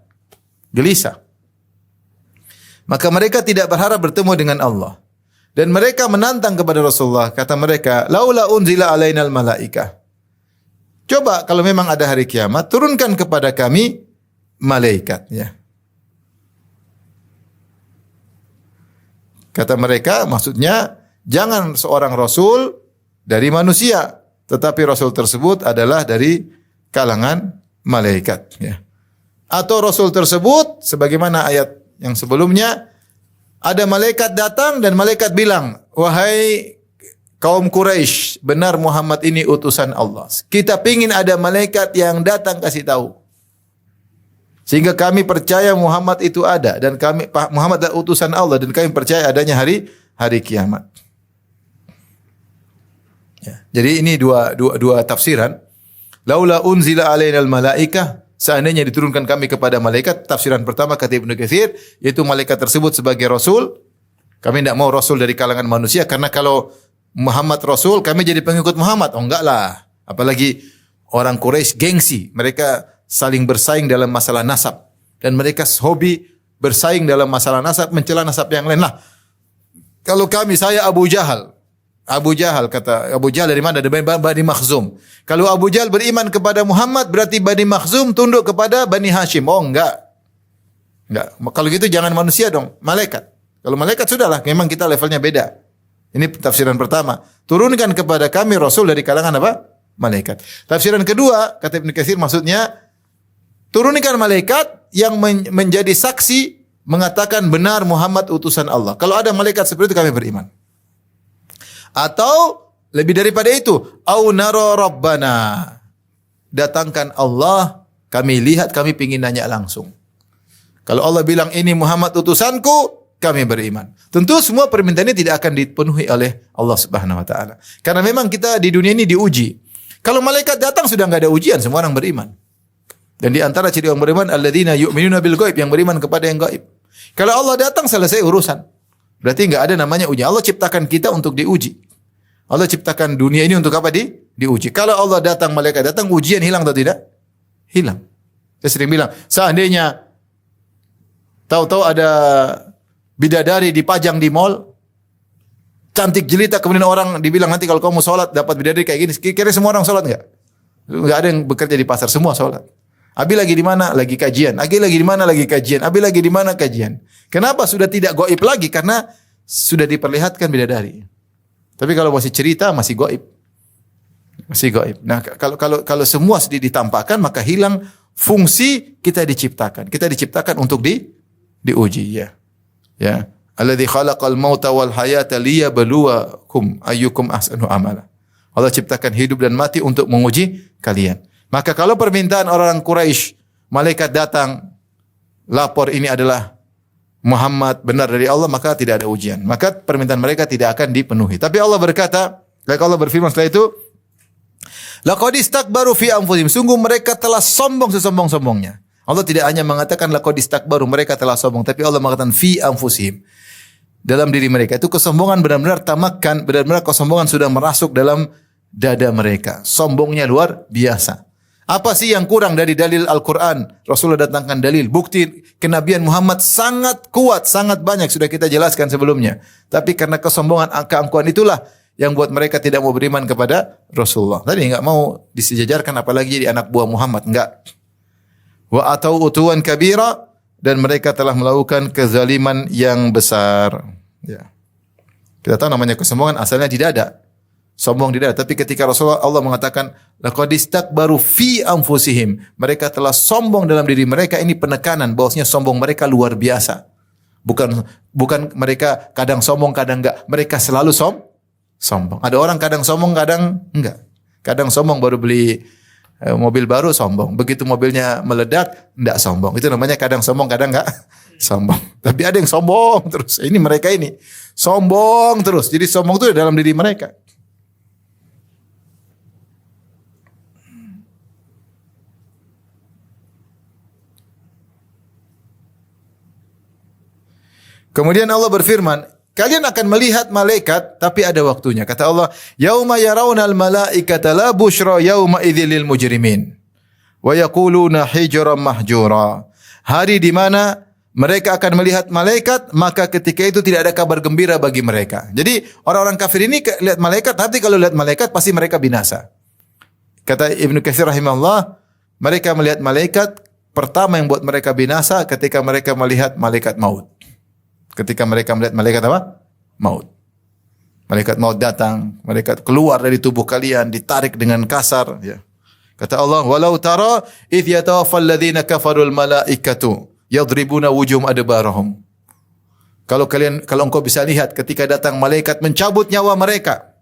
Maka mereka tidak berharap bertemu dengan Allah. Dan mereka menantang kepada Rasulullah, kata mereka, laula unzila alainal malaikah. Coba kalau memang ada hari kiamat, turunkan kepada kami malaikat, ya. Kata mereka, maksudnya jangan seorang rasul dari manusia, tetapi rasul tersebut adalah dari kalangan malaikat, ya. Atau rasul tersebut sebagaimana ayat yang sebelumnya, ada malaikat datang dan malaikat bilang, wahai kaum Quraisy, benar Muhammad ini utusan Allah. Kita pingin ada malaikat yang datang kasih tahu. Sehingga kami percaya Muhammad itu ada, dan Muhammad adalah utusan Allah, dan kami percaya adanya hari kiamat. Ya. Jadi ini dua tafsiran. Laula unzila alainal malaikah, seandainya diturunkan kami kepada malaikat. Tafsiran pertama kata Ibnu Katsir, yaitu malaikat tersebut sebagai rasul. Kami tidak mau rasul dari kalangan manusia, karena kalau Muhammad rasul, kami jadi pengikut Muhammad. Oh enggak lah. Apalagi orang Quraisy gengsi, mereka saling bersaing dalam masalah nasab, dan mereka hobi bersaing dalam masalah nasab, mencela nasab yang lain. Lah, kalau saya Abu Jahal kata Abu Jahal dari mana? Dari Bani Makhzum. Kalau Abu Jahal beriman kepada Muhammad, berarti Bani Makhzum tunduk kepada Bani Hashim. Oh enggak. Kalau gitu jangan manusia dong, malaikat. Kalau malaikat sudahlah, memang kita levelnya beda. Ini tafsiran pertama. Turunkan kepada kami rasul dari kalangan apa? Malaikat. Tafsiran kedua kata Ibnu Katsir, maksudnya turunkan malaikat yang menjadi saksi mengatakan benar Muhammad utusan Allah. Kalau ada malaikat seperti itu kami beriman. Atau lebih daripada itu, au nara rabbana. Datangkan Allah, kami lihat, kami pingin nanya langsung. Kalau Allah bilang ini Muhammad utusanku, kami beriman. Tentu semua permintaan ini tidak akan dipenuhi oleh Allah Subhanahu wa taala. Karena memang kita di dunia ini diuji. Kalau malaikat datang sudah enggak ada ujian, semua orang beriman. Dan di antara ciri orang beriman alladzina yu'minuna bil ghaib, yang beriman kepada yang gaib. Kalau Allah datang selesai urusan. Berarti enggak ada namanya uji. Allah ciptakan kita untuk diuji. Allah ciptakan dunia ini untuk apa? Diuji. Kalau Allah datang, malaikat datang, ujian hilang atau tidak? Hilang. Saya sering bilang, seandainya tahu-tahu ada bidadari dipajang di mall, cantik jelita, kemudian orang dibilang nanti kalau kamu sholat dapat bidadari kayak gini, kira-kira semua orang sholat enggak? Enggak ada yang bekerja di pasar, semua sholat. Abi lagi di mana? Lagi kajian. Abi lagi di mana? Lagi kajian. Abi lagi di mana? Kajian. Kenapa sudah tidak gaib lagi? Karena sudah diperlihatkan bidadari. Tapi kalau masih cerita masih gaib. Masih gaib. Nah, kalau semua sudah ditampakkan maka hilang fungsi kita diciptakan. Kita diciptakan untuk diuji ya. Ya. Alladzi khalaqal mauta wal hayata liyabluwakum ayyukum ahsanu amala. Allah ciptakan hidup dan mati untuk menguji kalian. Maka kalau permintaan orang Quraisy, malaikat datang lapor ini adalah Muhammad benar dari Allah, maka tidak ada ujian. Maka permintaan mereka tidak akan dipenuhi. Tapi Allah berkata, Allah berfirman setelah itu, laqad istakbaru fi anfusihim, sungguh mereka telah sombong sesombong-sombongnya. Allah tidak hanya mengatakan laqad istakbaru, mereka telah sombong, tapi Allah mengatakan fi anfusihim. Dalam diri mereka itu kesombongan benar-benar tamakkan, benar-benar kesombongan sudah merasuk dalam dada mereka. Sombongnya luar biasa. Apa sih yang kurang dari dalil Al-Quran? Rasulullah datangkan dalil, bukti kenabian Muhammad sangat kuat, sangat banyak, sudah kita jelaskan sebelumnya. Tapi karena kesombongan, keangkuhan itulah yang buat mereka tidak mau beriman kepada Rasulullah. Tadi enggak mau disejajarkan apalagi jadi anak buah Muhammad, enggak. Wa atau utuwan kabira, dan mereka telah melakukan kezaliman yang besar. Ya. Kita tahu namanya kesombongan asalnya di dada. Sombong di dada. Tapi ketika Rasulullah Allah mengatakan laqad istakbaru fi anfusihim, mereka telah sombong dalam diri mereka, ini penekanan bahwasanya sombong mereka luar biasa. Bukan mereka kadang sombong kadang enggak. Mereka selalu sombong. Ada orang kadang sombong kadang enggak. Kadang sombong baru beli mobil baru sombong. Begitu mobilnya meledak enggak sombong. Itu namanya kadang sombong kadang enggak sombong. Tapi ada yang sombong terus. Ini mereka ini sombong terus. Jadi sombong itu dalam diri mereka. Kemudian Allah berfirman, kalian akan melihat malaikat tapi ada waktunya. Kata Allah, yauma yarawnal malaikata la busyra yauma idzil lil mujrimin wa yaquluna hijran mahjura. Hari di mana mereka akan melihat malaikat, maka ketika itu tidak ada kabar gembira bagi mereka. Jadi orang-orang kafir ini lihat malaikat, tapi kalau lihat malaikat pasti mereka binasa. Kata Ibnu Katsir rahimahullah, mereka melihat malaikat, pertama yang buat mereka binasa ketika mereka melihat malaikat maut. Ketika mereka melihat malaikat apa? Maut. Malaikat maut datang, malaikat keluar dari tubuh kalian, ditarik dengan kasar. Ya. Kata Allah, walau tara idh yatawaffal ladzina kafarul malaikatu yadribuna wujuhum adbarahum. Kalau engkau bisa lihat ketika datang malaikat mencabut nyawa mereka,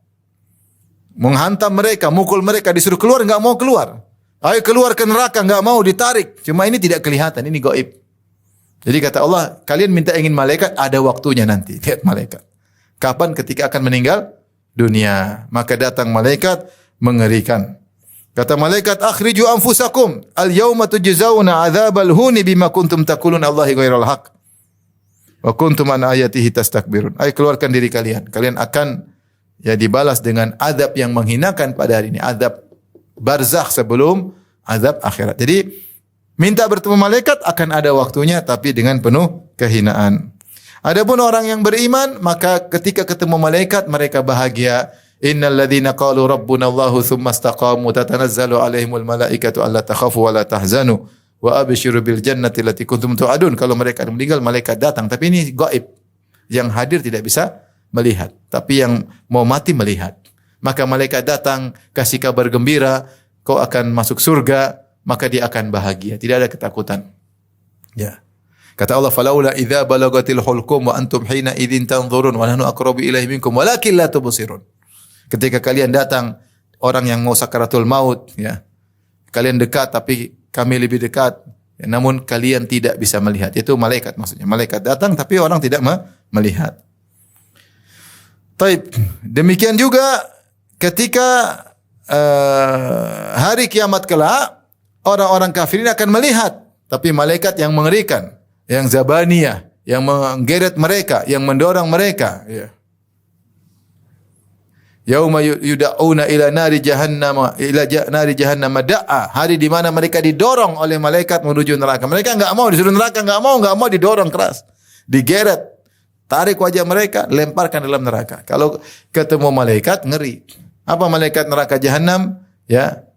menghantam mereka, mukul mereka, disuruh keluar enggak mau keluar. Ayo keluar ke neraka, enggak mau, ditarik. Cuma ini tidak kelihatan, ini gaib. Jadi kata Allah, kalian minta ingin malaikat, ada waktunya nanti. Lihat malaikat. Kapan? Ketika akan meninggal dunia. Maka datang malaikat mengerikan. Kata malaikat, akhriju anfusakum. Al-yawma tujzauna azabal huni bima kuntum taqulun Allahi ghairal haq. Wa kuntum an ayatihi tastakbirun. Ayo keluarkan diri kalian. Kalian akan dibalas dengan azab yang menghinakan pada hari ini. Azab barzakh sebelum azab akhirat. Jadi minta bertemu malaikat akan ada waktunya tapi dengan penuh kehinaan. Adapun orang yang beriman maka ketika ketemu malaikat mereka bahagia. Innal ladzina qalu rabbuna Allahu tsumma istaqamu tatanazzalu alaihimul malaikatu alla takhafu wa la tahzanu wa abshiru bil jannati allati kuntum tu'adun. Kalau mereka meninggal malaikat datang, tapi ini gaib. Yang hadir tidak bisa melihat, tapi yang mau mati melihat. Maka malaikat datang kasih kabar gembira, kau akan masuk surga. Maka dia akan bahagia, tidak ada ketakutan. Ya. Kata Allah, falaula idza balagatil hulqum wa antum hina idzin tanzurun wa nahnu aqrabu ilaihi minkum walakin la tubsirun. Ketika kalian datang orang yang mau sakaratul maut, ya. Kalian dekat tapi kami lebih dekat. namun kalian tidak bisa melihat. Itu malaikat maksudnya. Malaikat datang tapi orang tidak melihat. Taib. Demikian juga ketika hari kiamat kelak, orang-orang kafirin akan melihat, tapi malaikat yang mengerikan, yang zabaniyah, yang menggeret mereka, yang mendorong mereka. Ya. Yauma yud'auna ila nari jahannam da'a. Hari di mana mereka didorong oleh malaikat menuju neraka. Mereka enggak mau disuruh neraka, enggak mau didorong keras. Digeret, tarik wajah mereka, lemparkan dalam neraka. Kalau ketemu malaikat ngeri. Apa malaikat neraka jahannam? Ya.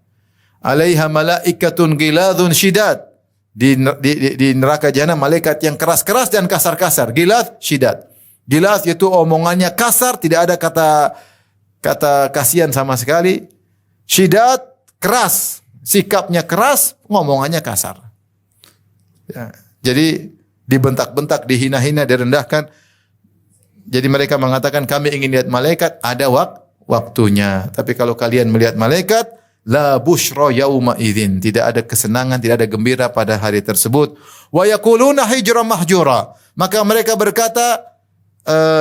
Alaiha malaikatun ghiladun syidad. Di neraka jahannam malaikat yang keras-keras dan kasar-kasar. Ghilad, syidad. Ghilad itu omongannya kasar, tidak ada kata kasihan sama sekali. Syidad, keras, sikapnya keras, ngomongannya kasar. Ya. Jadi dibentak-bentak, dihina-hina, direndahkan. Jadi mereka mengatakan kami ingin lihat malaikat, ada waktunya. Tapi kalau kalian melihat malaikat, la busyra yauma idzin, tidak ada kesenangan, tidak ada gembira pada hari tersebut. Wa yaquluna hijran mahjura. Maka mereka berkata,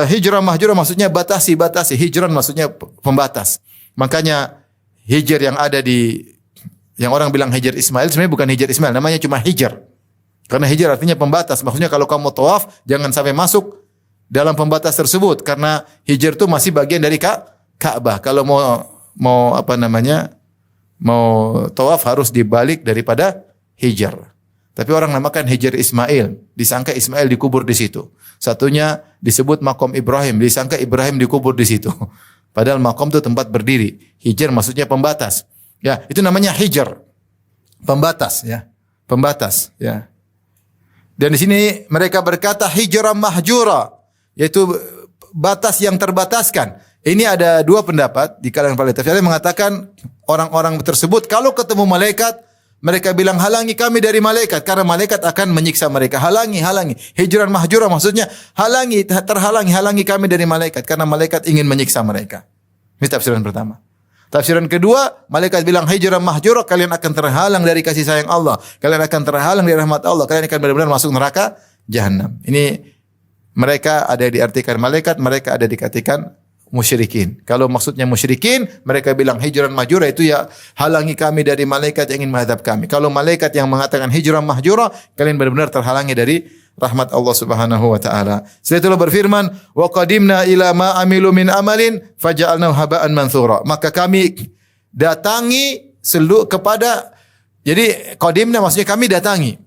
hijrah mahjurah maksudnya batasi. Hijran maksudnya pembatas. Makanya hijr yang ada yang orang bilang hijr Ismail, sebenarnya bukan hijr Ismail, namanya cuma hijr. Karena hijr artinya pembatas. Maksudnya kalau kamu tawaf, jangan sampai masuk dalam pembatas tersebut. Karena hijr itu masih bagian dari Ka'bah. Kalau mau tawaf harus dibalik daripada hijr. Tapi orang namakan hijr Ismail, disangka Ismail dikubur di situ. Satunya disebut makom Ibrahim, disangka Ibrahim dikubur di situ. Padahal makom itu tempat berdiri. Hijr maksudnya pembatas. Ya, itu namanya hijr. Pembatas ya. Pembatas ya. Dan di sini mereka berkata hijran mahjura, yaitu batas yang terbataskan. Ini ada dua pendapat di kalangan para tafsir yang mengatakan orang-orang tersebut kalau ketemu malaikat mereka bilang halangi kami dari malaikat karena malaikat akan menyiksa mereka. Halangi. Hijran mahjura maksudnya halangi kami dari malaikat karena malaikat ingin menyiksa mereka. Ini tafsiran pertama. Tafsiran kedua, malaikat bilang hijran mahjura, kalian akan terhalang dari kasih sayang Allah. Kalian akan terhalang dari rahmat Allah. Kalian akan benar-benar masuk neraka jahanam. Ini mereka ada diartikan malaikat, mereka ada dikatakan musyrikin. Kalau maksudnya musyrikin, mereka bilang hijran mahjura itu ya halangi kami dari malaikat yang ingin menghadap kami. Kalau malaikat yang mengatakan hijran mahjura, kalian benar-benar terhalangi dari rahmat Allah Subhanahu wa taala. Setelah berfirman, "Wa qadimna ila ma amilu min amalin faja'alnahu haba'an mansura." Maka kami datangi kepada, jadi qadimna maksudnya kami datangi.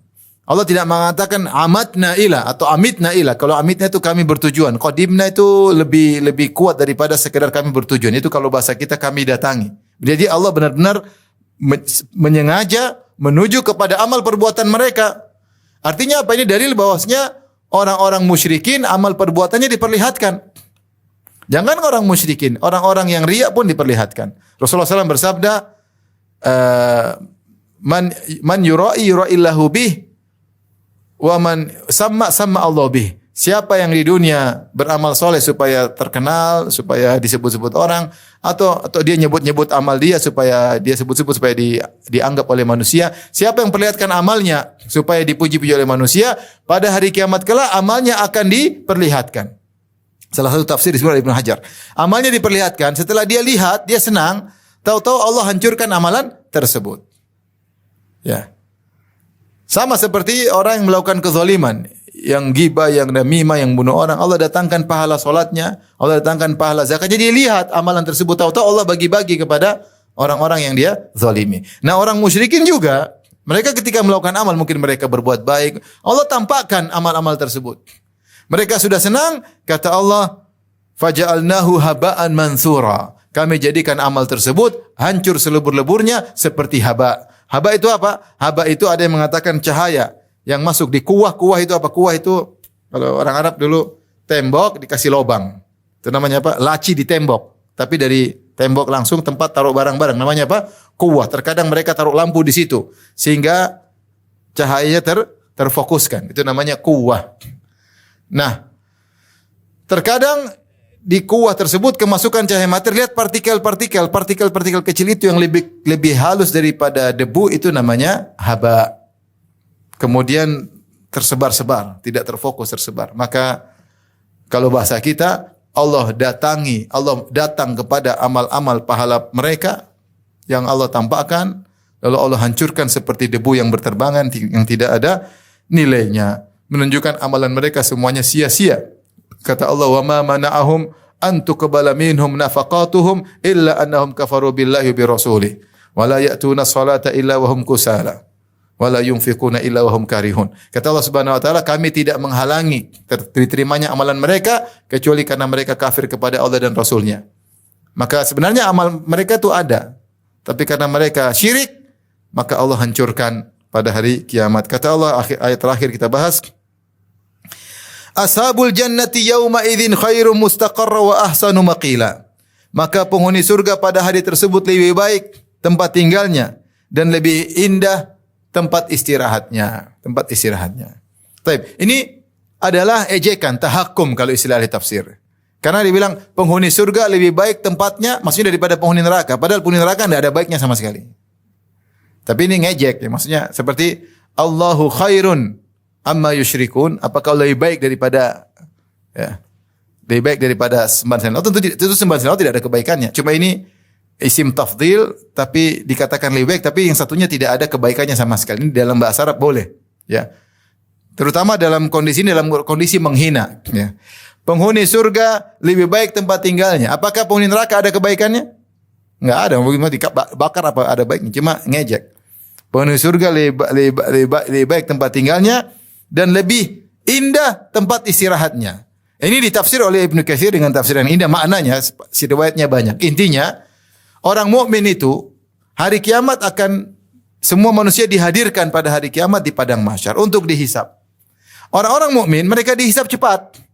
Allah tidak mengatakan amatna ila atau amitna ila. Kalau amitna itu kami bertujuan. Qadimna itu lebih kuat daripada sekedar kami bertujuan. Itu kalau bahasa kita kami datangi. Jadi Allah benar-benar menyengaja menuju kepada amal perbuatan mereka. Artinya apa ini dalil bahwasanya orang-orang musyrikin amal perbuatannya diperlihatkan. Jangan orang musyrikin, orang-orang yang riya pun diperlihatkan. Rasulullah SAW bersabda, man yura'illahu bih wa man sama Allah bih. Siapa yang di dunia beramal soleh supaya terkenal, supaya disebut-sebut orang, atau dia nyebut-nyebut amal dia supaya dia sebut-sebut supaya dianggap oleh manusia. Siapa yang perlihatkan amalnya supaya dipuji-puji oleh manusia, pada hari kiamat kelak amalnya akan diperlihatkan. Salah satu tafsir disebut Ibnu Hajar. Amalnya diperlihatkan, setelah dia lihat, dia senang, tahu-tahu Allah hancurkan amalan tersebut. Ya. Sama seperti orang yang melakukan kezaliman, yang ghibah, yang namimah, yang bunuh orang, Allah datangkan pahala solatnya, Allah datangkan pahala zakatnya, dia lihat amalan tersebut, tahu-tahu Allah bagi-bagi kepada orang-orang yang dia zalimi. Nah, orang musyrikin juga, mereka ketika melakukan amal, mungkin mereka berbuat baik, Allah tampakkan amal-amal tersebut. Mereka sudah senang, kata Allah, faja'alnahu haba'an mansura. Kami jadikan amal tersebut hancur selebur-leburnya seperti haba. Haba itu apa? Haba itu ada yang mengatakan cahaya yang masuk di kuah. Kuah itu apa? Kuah itu kalau orang Arab dulu tembok dikasih lobang. Itu namanya apa? Laci di tembok. Tapi dari tembok langsung tempat taruh barang-barang. Namanya apa? Kuah. Terkadang mereka taruh lampu di situ sehingga cahayanya terfokuskan. Itu namanya kuah. Nah, terkadang di kuah tersebut kemasukan cahaya matahari, lihat partikel kecil itu yang lebih halus daripada debu, itu namanya haba. kemudian tersebar-sebar, tidak terfokus, tersebar. Maka kalau bahasa kita, Allah datang kepada amal-amal pahala mereka yang Allah tampakkan, lalu Allah hancurkan seperti debu yang berterbangan yang tidak ada nilainya, menunjukkan amalan mereka semuanya sia-sia. Kata Allah, "Wa ma mana'ahum an tuqbala minhum nafaqatuhum illa annahum kafaru billahi wa bi rasulih wa la ya'tuna salata illa wa hum kusala wa la yunfiquna illa wa hum karihun." Kata Allah Subhanahu wa taala, kami tidak menghalangi diterimanya amalan mereka kecuali karena mereka kafir kepada Allah dan Rasulnya. Maka sebenarnya amal mereka itu ada, tapi karena mereka syirik, maka Allah hancurkan pada hari kiamat. Kata Allah, ayat terakhir kita bahas, Ashabul jannati yawma idzin khairum mustaqarra wa ahsanu maqila. Maka penghuni surga pada hari tersebut lebih baik tempat tinggalnya dan lebih indah tempat istirahatnya. Baik, ini adalah ejekan, tahakkum kalau istilah ahli tafsir. Karena dibilang penghuni surga lebih baik tempatnya, maksudnya daripada penghuni neraka. Padahal penghuni neraka tidak ada baiknya sama sekali. Tapi ini ngejek, ya. Maksudnya seperti Allahu khairun amma yusyrikun. Apakah lebih baik daripada lebih baik daripada sembahan selain Allah? Tentu sembahan selain Allah tidak ada kebaikannya. Cuma ini isim tafdhil, tapi dikatakan lebih baik, tapi yang satunya tidak ada kebaikannya sama sekali. Ini dalam bahasa Arab boleh, ya. Terutama dalam kondisi menghina, ya. Penghuni surga lebih baik tempat tinggalnya. Apakah penghuni neraka ada kebaikannya? Enggak ada. Mau dibakar apa ada baiknya? Cuma ngejek. Penghuni surga lebih baik tempat tinggalnya dan lebih indah tempat istirahatnya. Ini ditafsir oleh Ibnu Katsir dengan tafsiran indah. Maknanya, si riwayatnya banyak. Intinya, orang mukmin itu hari kiamat akan semua manusia dihadirkan pada hari kiamat di padang mahsyar untuk dihisab. Orang-orang mukmin mereka dihisab cepat.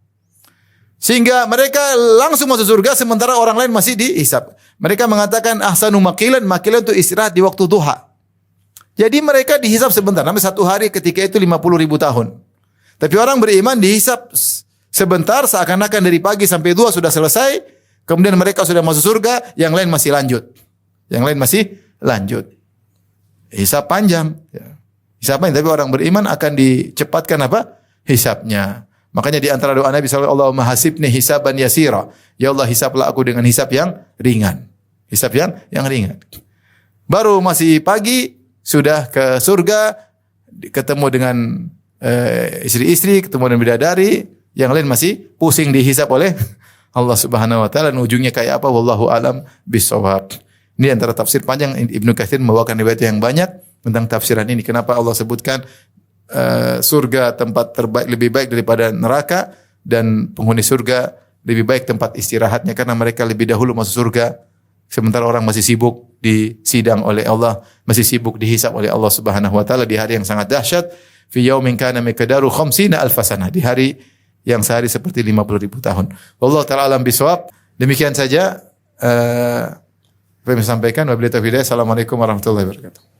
Sehingga mereka langsung masuk surga sementara orang lain masih dihisab. Mereka mengatakan ahsanu maqilan itu istirahat di waktu duha. Jadi mereka dihisab sebentar, sampai satu hari ketika itu 50.000 tahun. Tapi orang beriman dihisab sebentar, seakan-akan dari pagi sampai duha sudah selesai, kemudian mereka sudah masuk surga, yang lain masih lanjut. Hisab panjang. Hisab panjang, tapi orang beriman akan dicepatkan apa? Hisabnya. Makanya di antara doa Nabi sallallahu alaihi wasallam, hasibni hisaban yasira. Ya Allah, hisablah aku dengan hisab yang ringan. Hisab yang ringan. Baru masih pagi sudah ke surga, ketemu dengan istri-istri, ketemu dengan bidadari, yang lain masih pusing dihisab oleh Allah Subhanahu wa taala. Ujungnya kayak apa? Wallahu alam bisawab. Ini antara tafsir panjang. Ibnu Katsir membawakan riwayat yang banyak tentang tafsiran ini. Kenapa Allah sebutkan surga tempat terbaik, lebih baik daripada neraka, dan penghuni surga lebih baik tempat istirahatnya karena mereka lebih dahulu masuk surga sementara orang masih sibuk disidang oleh Allah, masih sibuk dihisab oleh Allah Subhanahu wa taala di hari yang sangat dahsyat, fi yaumin kana miqdaru 50 alf sanah, di hari yang sehari seperti 50.000 tahun. Wallahu taala alam bisawab. Demikian saja apa yang saya sampaikan. Wabillahi taufiq. Assalamualaikum warahmatullahi wabarakatuh.